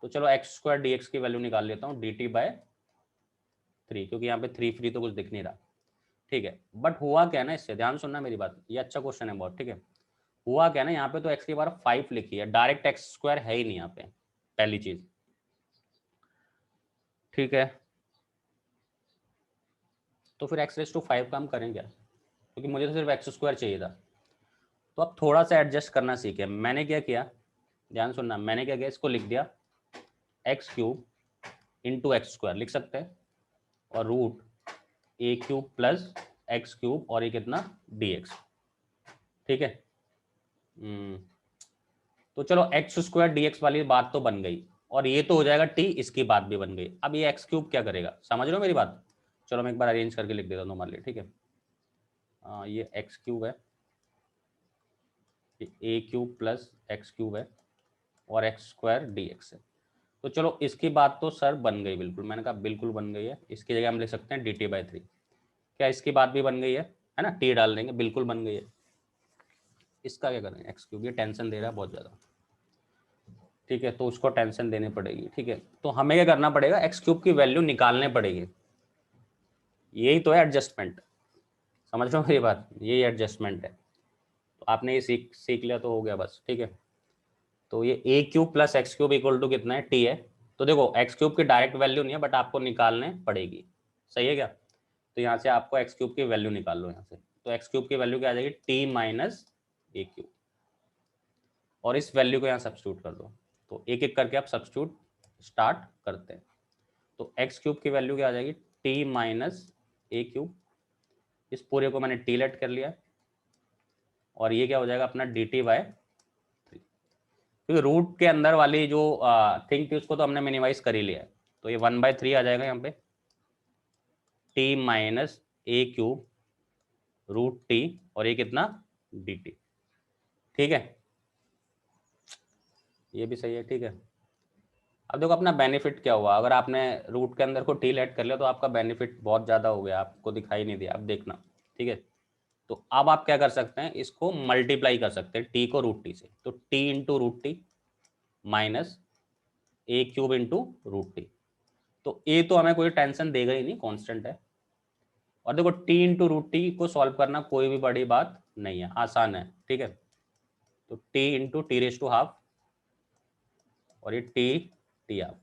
तो चलो x² dx की वैल्यू निकाल लेता हूँ dt/3, क्योंकि यहाँ पे 3 फ्री तो कुछ दिख नहीं रहा, ठीक है। बट हुआ क्या ना इससे, ध्यान सुनना मेरी बात, ये अच्छा क्वेश्चन है बहुत, ठीक है। हुआ क्या ना, यहाँ पे तो x की पावर 5 लिखी है, डायरेक्ट x स्क्वायर है ही नहीं यहाँ पे, पहली चीज। ठीक है, तो फिर x रेज टू 5 का हम करें क्या, क्योंकि मुझे तो सिर्फ x स्क्वायर चाहिए था। तो अब थोड़ा सा एडजस्ट करना सीखे। मैंने क्या किया, ध्यान सुनना, मैंने क्या किया, इसको लिख दिया x cube into x square लिख सकते हैं, और रूट ए क्यूब प्लस एक्स क्यूब और ये कितना डी एक्स। ठीक है, तो चलो एक्स स्क्वायर डी एक्स वाली बात तो बन गई, और ये तो हो जाएगा टी, इसकी बात भी बन गई। अब ये एक्स क्यूब क्या करेगा, समझ रहे हो मेरी बात। चलो मैं एक बार अरेंज करके लिख देता हूँ तुम्हारे लिए। ठीक है, ये एक्स क्यूब है, ए क्यूब प्लस एक्स क्यूब है, और एक्स स्क्वायर डी एक्स है। तो चलो इसकी बात तो सर बन गई बिल्कुल, मैंने कहा बिल्कुल बन गई है। इसकी जगह हम लिख सकते हैं डी टी बाई 3। क्या इसकी बात भी बन गई है ना, टी डाल देंगे, बिल्कुल बन गई है। इसका क्या करेंगे, एक्स क्यूब, ये टेंशन दे रहा है बहुत ज़्यादा। ठीक है, तो उसको टेंशन देनी पड़ेगी। ठीक है, तो हमें क्या करना पड़ेगा, एक्स क्यूब की वैल्यू निकालने पड़ेगी। यही तो है एडजस्टमेंट, समझ रहे हो मेरी बात, यही एडजस्टमेंट है। तो आपने ये सीख लिया तो हो गया बस। ठीक है, तो ये a cube plus x cube equal to कितना है, टी है। तो देखो एक्स क्यूब की डायरेक्ट वैल्यू नहीं है, बट आपको निकालने पड़ेगी। सही है क्या, तो यहाँ से आपको एक्स क्यूब की वैल्यू निकाल लो यहाँ से। तो एक्स क्यूब की वैल्यू क्या आ जाएगी, टी माइनस ए क्यूब, और इस वैल्यू को यहाँ सब्स्टिट्यूट कर दो। तो एक एक करके आप सब्स्टिट्यूट स्टार्ट करते हैं। तो एक्स क्यूब की वैल्यू क्या आ जाएगी, टी माइनस ए क्यूब, इस पूरे को मैंने टी लेट कर लिया, और ये क्या हो जाएगा अपना डी टी बाय 3, क्योंकि रूट के अंदर वाली जो थिंग थी उसको तो हमने मिनिमाइज कर ही लिया है। तो ये 1/3 आ जाएगा यहाँ पे, T minus a cube root T, और ये कितना डी टी। ठीक है, ये भी सही है। ठीक है, अब देखो अपना बेनिफिट क्या हुआ, अगर आपने रूट के अंदर को टी लेट कर लिया तो आपका बेनिफिट बहुत ज़्यादा हो गया, आपको दिखाई नहीं दिया, अब देखना। ठीक है, तो अब आप क्या कर सकते हैं, इसको मल्टीप्लाई कर सकते हैं टी को रूट टी से। तो t into root t minus a cube into root t. तो ए तो हमें कोई टेंशन देगा ही नहीं, कांस्टेंट है। और देखो टी इंटू रूट टी को सॉल्व करना कोई भी बड़ी बात नहीं है, आसान है। ठीक है, तो t into t raise to half, और ये टी टी हाफ।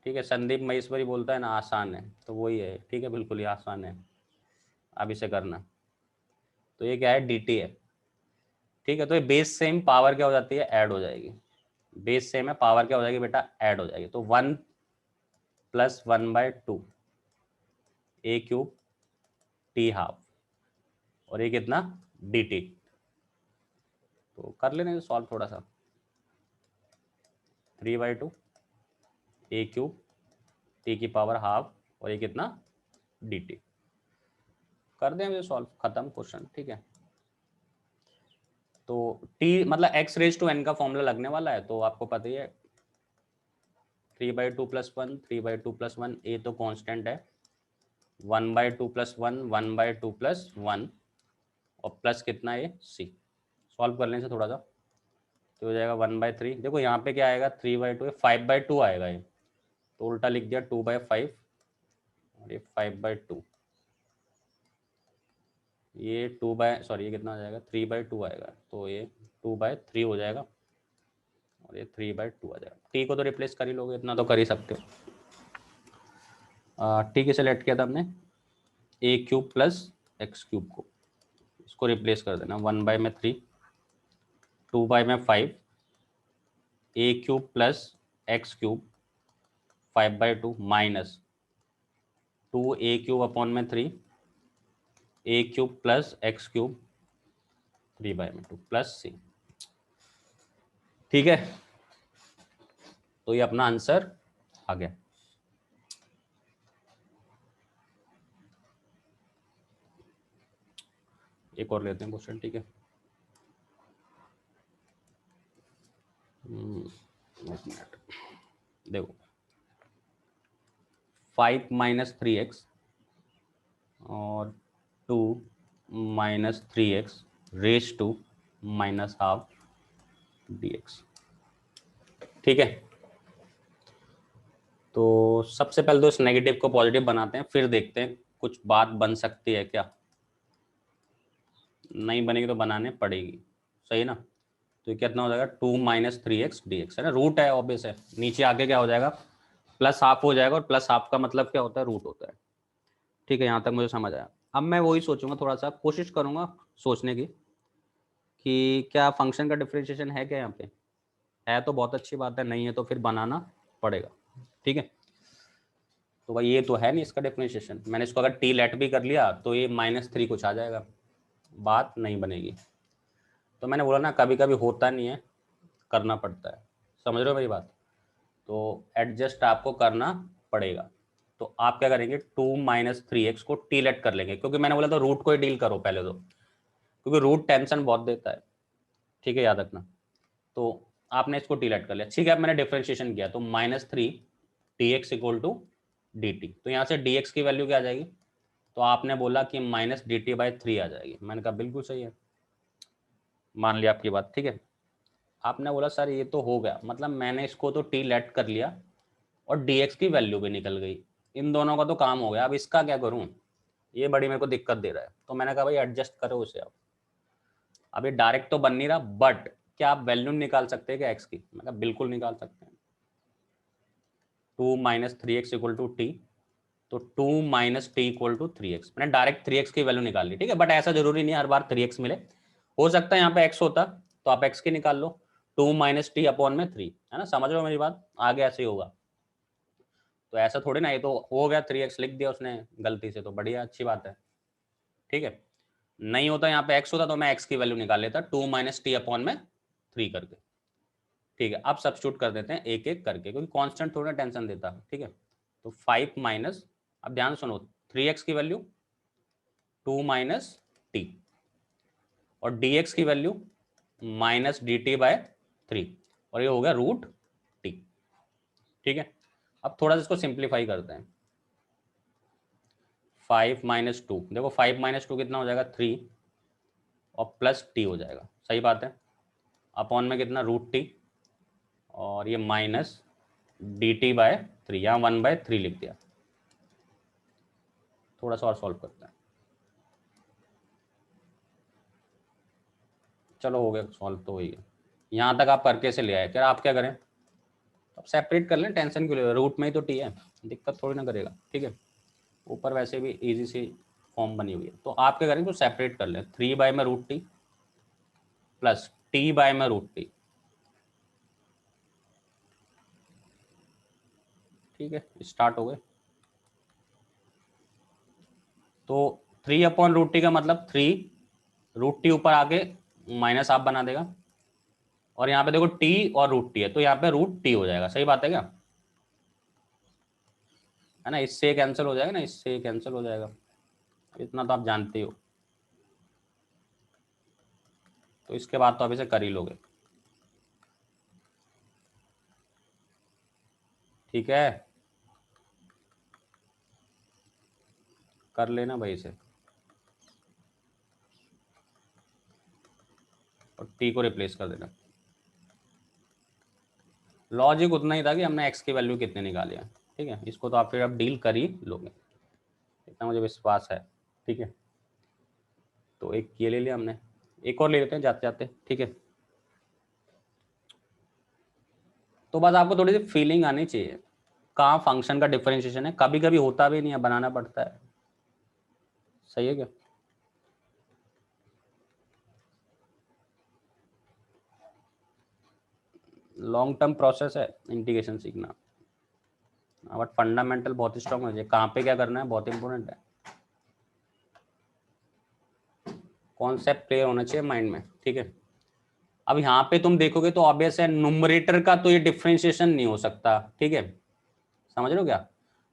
ठीक है, संदीप महेश्वरी बोलता है ना आसान है, तो वही है। ठीक है, बिल्कुल ही आसान है, अब इसे करना। तो ये क्या है, डी टी है। ठीक है, तो ये बेस सेम, पावर क्या हो जाती है, ऐड हो जाएगी। बेस सेम है, पावर क्या हो जाएगी बेटा, ऐड हो जाएगी। तो 1 प्लस 1/2 ए क्यूब टी हाफ, और ये कितना डी टी। तो कर लेने सॉल्व थोड़ा सा, 3/2 ए क्यूब टी की पावर हाफ, और ये कितना डी टी। कर दें सॉल्व, खत्म क्वेश्चन। ठीक है, तो टी मतलब एक्स रेज टू एन का फॉर्मूला लगने वाला है, तो आपको पता ही है 3/2 + 1 3/2 + 1, ए तो कांस्टेंट है, 1/2 + 1 1/2 + 1, और प्लस कितना है सी। सॉल्व कर लेने से थोड़ा सा तो हो जाएगा 1/3। देखो यहाँ पे क्या आएगा, 3/2 5/2 आएगा ये, तो उल्टा लिख दिया 2/5, और ये 5/2, ये ये कितना आ जाएगा, 3/2 आएगा, तो ये 2/3 हो जाएगा, और ये 3/2 आ जाएगा। टी को तो रिप्लेस कर ही लोगे, इतना तो कर ही सकते हो। टी के सेलेक्ट किया था हमने, a cube plus x cube को, इसको रिप्लेस कर देना, 1/3 2/5 a cube plus x cube 5/2 minus 2 a³ 3 a³ plus x³ 3/2 plus c। ठीक है, तो ये अपना आंसर आ गया। एक और लेते हैं क्वेश्चन। ठीक है, एक मिनट, देखो 5 - 3x और 2 - 3x रेज टू -½ dx। ठीक है, तो सबसे पहले तो इस नेगेटिव को पॉजिटिव बनाते हैं, फिर देखते हैं कुछ बात बन सकती है क्या। नहीं बनेगी तो बनाने पड़ेगी, सही ना। तो ये कितना हो जाएगा 2 माइनस 3x dx, है ना, रूट है ऑब्वियस है, नीचे आके क्या हो जाएगा प्लस हाफ हो जाएगा, और प्लस हाफ का मतलब क्या होता है, रूट होता है। ठीक है, यहाँ तक मुझे समझ आया। अब मैं वही सोचूंगा, थोड़ा सा कोशिश करूंगा सोचने की कि क्या फंक्शन का डिफरेंशिएशन है क्या यहाँ पे, है तो बहुत अच्छी बात है, नहीं है तो फिर बनाना पड़ेगा। ठीक है, तो भाई ये तो है नहीं इसका डिफरेंशिएशन, मैंने इसको अगर टी लेट भी कर लिया तो ये -3 कुछ आ जाएगा, बात नहीं बनेगी। तो मैंने बोला ना कभी कभी होता नहीं है, करना पड़ता है, समझ रहे हो मेरी बात। तो एडजस्ट आपको करना पड़ेगा। तो आप क्या करेंगे, 2 माइनस 3x को टी लेट कर लेंगे, क्योंकि मैंने बोला था रूट को ही डील करो पहले तो, क्योंकि रूट टेंशन बहुत देता है। ठीक है, याद रखना। तो आपने इसको टी लेट कर लिया, ठीक है। अब मैंने डिफरेंशिएशन किया तो -3 dx इक्वल टू dt, तो यहाँ से dx की वैल्यू क्या आ जाएगी, तो आपने बोला कि -dt/3 आ जाएगी, मैंने कहा बिल्कुल सही है, मान लिया आपकी बात। ठीक है, आपने बोला सर ये तो हो गया, मतलब मैंने इसको तो टी लेट कर लिया और dx की वैल्यू भी निकल गई, इन दोनों का तो काम हो गया, अब इसका क्या करूं, ये बड़ी मेरे को दिक्कत दे रहा है। तो मैंने कहा भाई एडजस्ट करो उसे। अब ये डायरेक्ट तो बन नहीं रहा, बट क्या आप वैल्यू निकाल सकते हैं क्या एक्स की, मैं कहा बिल्कुल निकाल सकते हैं। 2 minus 3x equal to t, तो 2 minus T equal to 3x, मैंने डायरेक्ट 3x की वैल्यू निकाल ली। ठीक है, बट ऐसा जरूरी नहीं हर बार 3x मिले, हो सकता है यहाँ पे x होता तो आप x की निकाल लो, 2 माइनस टी अपॉन में 3, है ना, समझ रहे हो मेरी बात, आगे ऐसे ही होगा। तो ऐसा थोड़ी ना, ये तो हो गया 3x लिख दिया उसने गलती से, तो बढ़िया अच्छी बात है। ठीक है, नहीं होता यहाँ पे x होता तो मैं x की वैल्यू निकाल लेता 2 माइनस टी अपॉन में 3 करके। ठीक है, अब सब्स्टिट्यूट कर देते हैं एक एक करके, क्योंकि कांस्टेंट थोड़ा टेंशन देता है। ठीक है, तो 5 माइनस, अब ध्यान सुनो, 3x की वैल्यू 2 माइनस टी, और dx की वैल्यू -dt/3, और ये हो गया रूट टी। ठीक है, अब थोड़ा सा इसको सिंप्लीफाई करते हैं। 5 माइनस 2, देखो 5 माइनस 2 कितना हो जाएगा 3, और प्लस टी हो जाएगा, सही बात है, अपॉन में कितना रूट टी, और ये -dt/3, यहाँ 1/3 लिख दिया। थोड़ा सा और सॉल्व करते हैं, चलो हो गया सॉल्व तो वही है, यहाँ तक आप करके से ले आए, क्या आप क्या करें, अब सेपरेट कर लें, टेंशन क्यों ले, रूट में ही तो टी है, दिक्कत थोड़ी ना करेगा। ठीक है, ऊपर वैसे भी इजी सी फॉर्म बनी हुई है, तो आप क्या करें तो सेपरेट कर लें, 3 में रूट टी प्लस t में रूट टी। ठीक है, स्टार्ट हो गए। तो 3/√t का मतलब 3 √t ऊपर आके माइनस आप बना देगा, और यहाँ पे देखो t और √t है, तो यहाँ पे √t हो जाएगा, सही बात है क्या, है ना, इससे कैंसिल हो जाएगा ना, इससे कैंसिल हो जाएगा, इतना तो आप जानते हो। तो इसके बाद तो आप इसे कर ही लोगे। ठीक है, कर लेना भाई इसे, और t को रिप्लेस कर देना। लॉजिक उतना ही था कि हमने x की वैल्यू कितने निकाली है। ठीक है, इसको तो आप फिर अब डील कर ही लोगे, इतना मुझे विश्वास है। ठीक है, तो एक ये ले लिया हमने, एक और ले लेते हैं जाते जाते। ठीक है, तो बस आपको थोड़ी सी फीलिंग आनी चाहिए कहाँ फंक्शन का डिफरेंशिएशन है, कभी कभी होता भी नहीं है, बनाना पड़ता है, सही है क्या। लॉन्ग टर्म प्रोसेस है इंटीग्रेशन सीखना, बट फंडामेंटल बहुत स्ट्रांग होना चाहिए, कहाँ पे क्या करना है बहुत इंपॉर्टेंट है, कॉन्सेप्ट क्लियर होना चाहिए माइंड में। ठीक है, अब यहाँ पे तुम देखोगे तो ऑब्वियस है न्यूमरेटर का तो ये डिफरेंशिएशन नहीं हो सकता। ठीक है, समझ रहे हो क्या,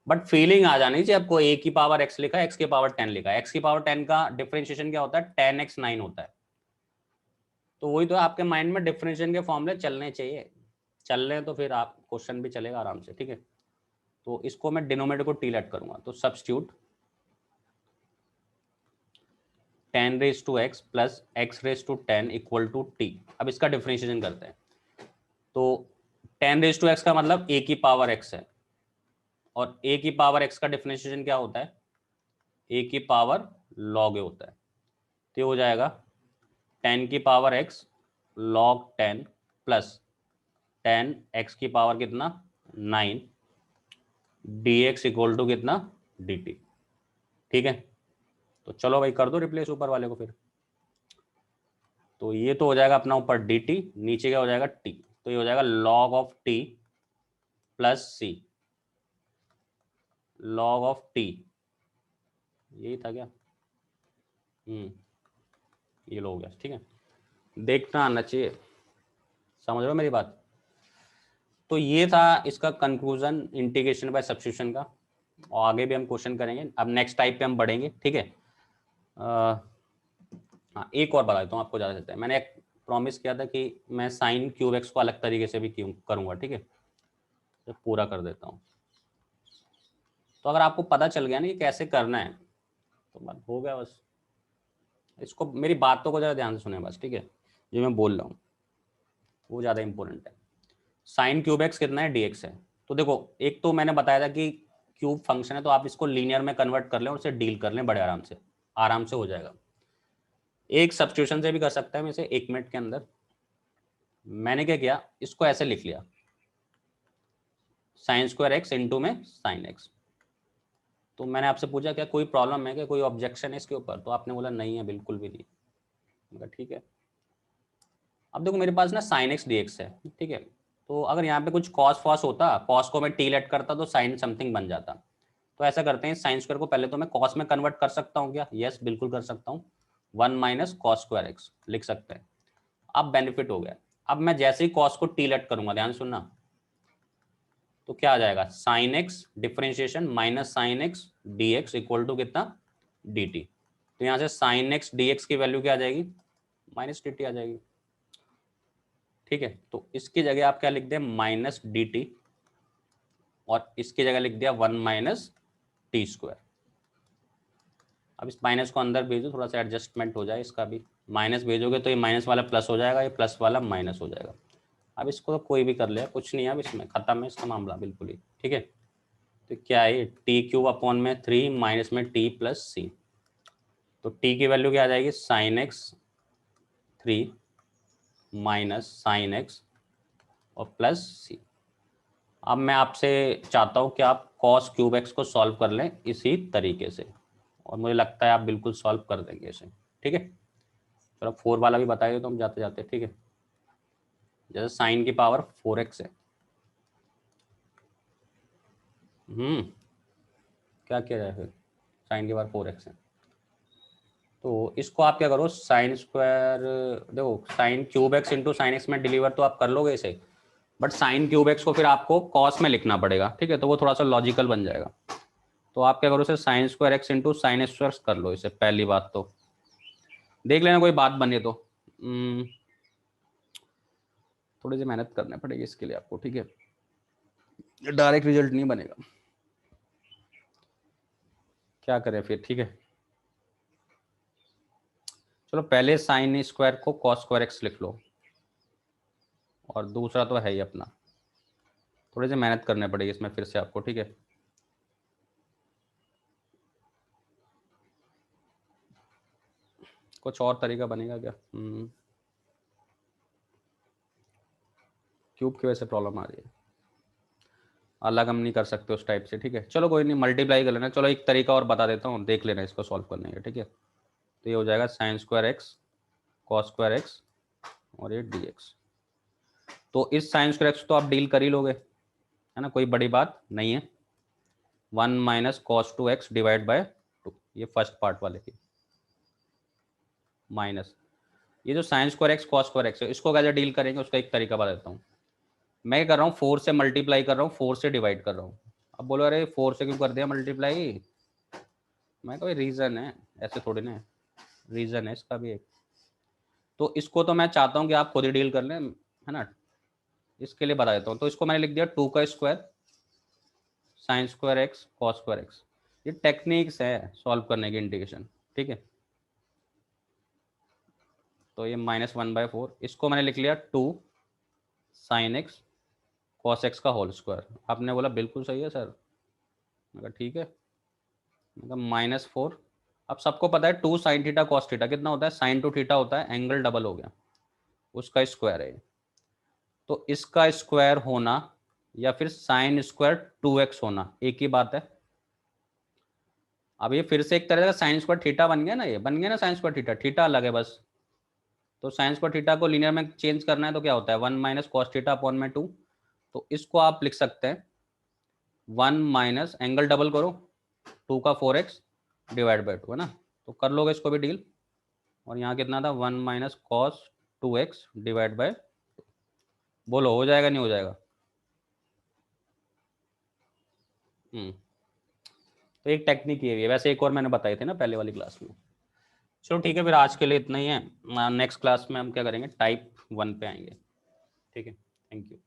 बट फीलिंग आ जानी चाहिए आपको, a की पावर x लिखा है, x की पावर 10 लिखा है, x की पावर 10 का डिफरेंशिएशन क्या होता है 10x 9 होता है। तो वही तो आपके माइंड में डिफरेंशिएशन के फॉर्मूले चलने चाहिए, चल रहे हैं तो फिर आप क्वेश्चन भी चलेगा आराम से। ठीक है, तो इसको मैं डिनोमिनेटर को टी लेट करूंगा, तो सब्स्टिट्यूट 10 raised to x प्लस x raised to 10 equal to t. अब इसका डिफरेंशिएशन करते हैं, तो 10 raised to x का मतलब a की पावर x है, और a की पावर x का डिफरेंशिएशन क्या होता है, a की पावर log a होता है। तो ये हो जाएगा 10 की power x log 10 plus 10 x की पावर कितना 9 dx इक्वल टू कितना dt। ठीक है, तो चलो भाई कर दो रिप्लेस ऊपर वाले को फिर। तो ये तो हो जाएगा अपना ऊपर dt, नीचे क्या हो जाएगा t, तो ये हो जाएगा log of t plus c, log of t, यही था क्या? ये लो हो गया। ठीक है, देखना आना चाहिए, समझ रहे हो मेरी बात? तो ये था इसका कंक्लूजन इंटीग्रेशन बाय सब्स्टिट्यूशन का, और आगे भी हम क्वेश्चन करेंगे। अब नेक्स्ट टाइप पे हम बढ़ेंगे। ठीक है, हाँ एक और बता देता हूँ आपको, ज़्यादा देता है। मैंने एक प्रॉमिस किया था कि मैं साइन क्यूब एक्स को अलग तरीके से भी क्यों करूँगा। ठीक है, तो पूरा कर देता हूँ। तो अगर आपको पता चल गया ना कि कैसे करना है तो बात हो गया बस। इसको मेरी बातों को ज़रा ध्यान से सुने बस। ठीक है, जो मैं बोल रहा हूँ वो ज़्यादा इंपॉर्टेंट है। साइन क्यूब एक्स कितना है, डी एक्स है। तो देखो, एक तो मैंने बताया था कि क्यूब फंक्शन है तो आप इसको लीनियर में कन्वर्ट कर लें और उसे डील कर लें बड़े आराम से हो जाएगा। एक सब्स्टिट्यूशन से भी कर सकता है मैं इसे 1 मिनट के अंदर। मैंने क्या किया, इसको ऐसे लिख लिया, साइन स्क्वायर एक्स इंटू में साइन एक्स। तो मैंने आपसे पूछा क्या कोई प्रॉब्लम है, क्या कोई ऑब्जेक्शन है इसके ऊपर? तो आपने बोला नहीं है, बिल्कुल भी नहीं। मैं कहा ठीक है। अब देखो मेरे पास ना साइन एक्स डी एक्स है। ठीक है, तो अगर यहाँ पे कुछ कॉस फॉस होता, कॉस को मैं टी लेट करता तो साइन समथिंग बन जाता। तो ऐसा करते हैं, साइन स्क्वायर को पहले तो मैं कॉस में कन्वर्ट कर सकता हूँ क्या? यस बिल्कुल कर सकता हूँ। 1 माइनस कॉस स्क्वायर एक्स लिख सकते हैं। अब बेनिफिट हो गया। अब मैं जैसे ही कॉस को टी लेट करूंगा, ध्यान सुनना, तो क्या आ जाएगा, sine x differentiation minus sine x d x equal to कितना, डी टी। तो यहाँ से साइन एक्स डी एक्स की वैल्यू क्या आ जाएगी, माइनस डी टी आ जाएगी। ठीक है, तो इसकी जगह आप क्या लिख दें, माइनस डी टी, और इसकी जगह लिख दिया 1 माइनस टी स्क्वायर। अब इस माइनस को अंदर भेजो, थोड़ा सा एडजस्टमेंट हो जाए इसका भी। माइनस भेजोगे तो ये माइनस वाला प्लस हो जाएगा, ये प्लस वाला माइनस हो जाएगा। अब इसको तो कोई भी कर ले, कुछ नहीं है अब इसमें, खत्म है इसका मामला बिल्कुल ही। ठीक है, तो क्या है, टी क्यूब अपॉन में 3 माइनस में टी प्लस सी। तो टी की वैल्यू क्या आ जाएगी, sine x 3 minus sine x और प्लस सी। अब मैं आपसे चाहता हूँ कि आप कॉस क्यूब एक्स को सॉल्व कर लें इसी तरीके से, और मुझे लगता है आप बिल्कुल सॉल्व कर देंगे इसे। ठीक है, चलो 4 वाला भी बताइए तो हम जाते जाते। ठीक है, जैसे साइन की पावर 4x है। क्या किया जाए फिर, साइन की पावर 4x है तो इसको आप क्या करो, साइन स्क्वायर, देखो sine cube x into sine x में डिलीवर तो आप कर लोगे इसे, बट साइन क्यूब एक्स को फिर आपको कॉस में लिखना पड़ेगा। ठीक है, तो वो थोड़ा सा लॉजिकल बन जाएगा। तो आप क्या करो, इसे sine square x into sine square कर लो इसे। पहली बात तो देख लेना कोई बात बने तो थोड़ी सी मेहनत करनी पड़ेगी इसके लिए आपको। ठीक है, डायरेक्ट रिजल्ट नहीं बनेगा, क्या करें फिर। ठीक है, चलो पहले साइन स्क्वायर को कॉस स्क्वायर एक्स लिख लो, और दूसरा तो है ही अपना, थोड़ी सी मेहनत करनी पड़ेगी इसमें फिर से आपको। ठीक है, कुछ और तरीका बनेगा क्या? क्यूब की वजह से प्रॉब्लम आ रही है, अलग हम नहीं कर सकते उस टाइप से। ठीक है, चलो कोई नहीं, मल्टीप्लाई कर लेना। चलो एक तरीका और बता देता हूँ, देख लेना इसको सॉल्व करने का। ठीक है, तो ये हो जाएगा sine square x cos square x और ये डी एक्स। तो इस साइन स्क्वायर एक्स तो आप डील कर ही लोगे, है ना, कोई बड़ी बात नहीं है। 1 minus cos 2x divide by 2, ये फर्स्ट पार्ट वाले की, माइनस ये जो sine square x cos square x है, इसको कैसे डील करेंगे उसका एक तरीका बता देता हूँ। मैं कर रहा हूँ 4 से मल्टीप्लाई कर रहा हूँ, 4 से डिवाइड कर रहा हूँ। अब बोलो अरे 4 से क्यों कर दिया मल्टीप्लाई, मैं कोई रीज़न है, ऐसे थोड़ी ना, रीज़न है इसका भी एक। तो इसको तो मैं चाहता हूँ कि आप खुद ही डील कर लें, है ना, इसके लिए बता देता हूँ। तो इसको मैंने लिख दिया 2 का square sine square x cos square x. ये टेक्निक्स है सॉल्व करने की, इंटीग्रेशन। ठीक है, तो ये -1/4, इसको मैंने लिख लिया 2 साइन एक्स कॉस एक्स का होल स्क्वायर। आपने बोला बिल्कुल सही है सर, मैं कहा ठीक है। मतलब -4 अब सबको पता है 2 साइन थीटा कॉस थीटा कितना होता है, साइन टू थीटा होता है, एंगल डबल हो गया, उसका स्क्वायर है। तो इसका स्क्वायर होना या फिर साइन स्क्वायर 2x होना एक ही बात है। अब ये फिर से एक तरह का साइन स्क्वायर थीटा बन गया ना, ये बन गया ना साइन स्क्वायर थीटा, थीटा अलग है बस। तो साइन स्क्वायर थीटा को लीनियर में चेंज करना है तो क्या होता है 1 माइनस कॉस थीटा अपॉन में 2। तो इसको आप लिख सकते हैं 1 माइनस एंगल डबल करो 2 का 4x डिवाइड बाई 2 है ना, तो कर लोगे इसको भी डील। और यहाँ कितना था 1 minus cos 2x divide by, बोलो हो जाएगा नहीं हो जाएगा। तो एक टेक्निक ये है, वैसे एक और मैंने बताई थी ना पहले वाली क्लास में। चलो ठीक है, फिर आज के लिए इतना ही है। नेक्स्ट क्लास में हम क्या करेंगे, टाइप 1 पे आएंगे। ठीक है, थैंक यू।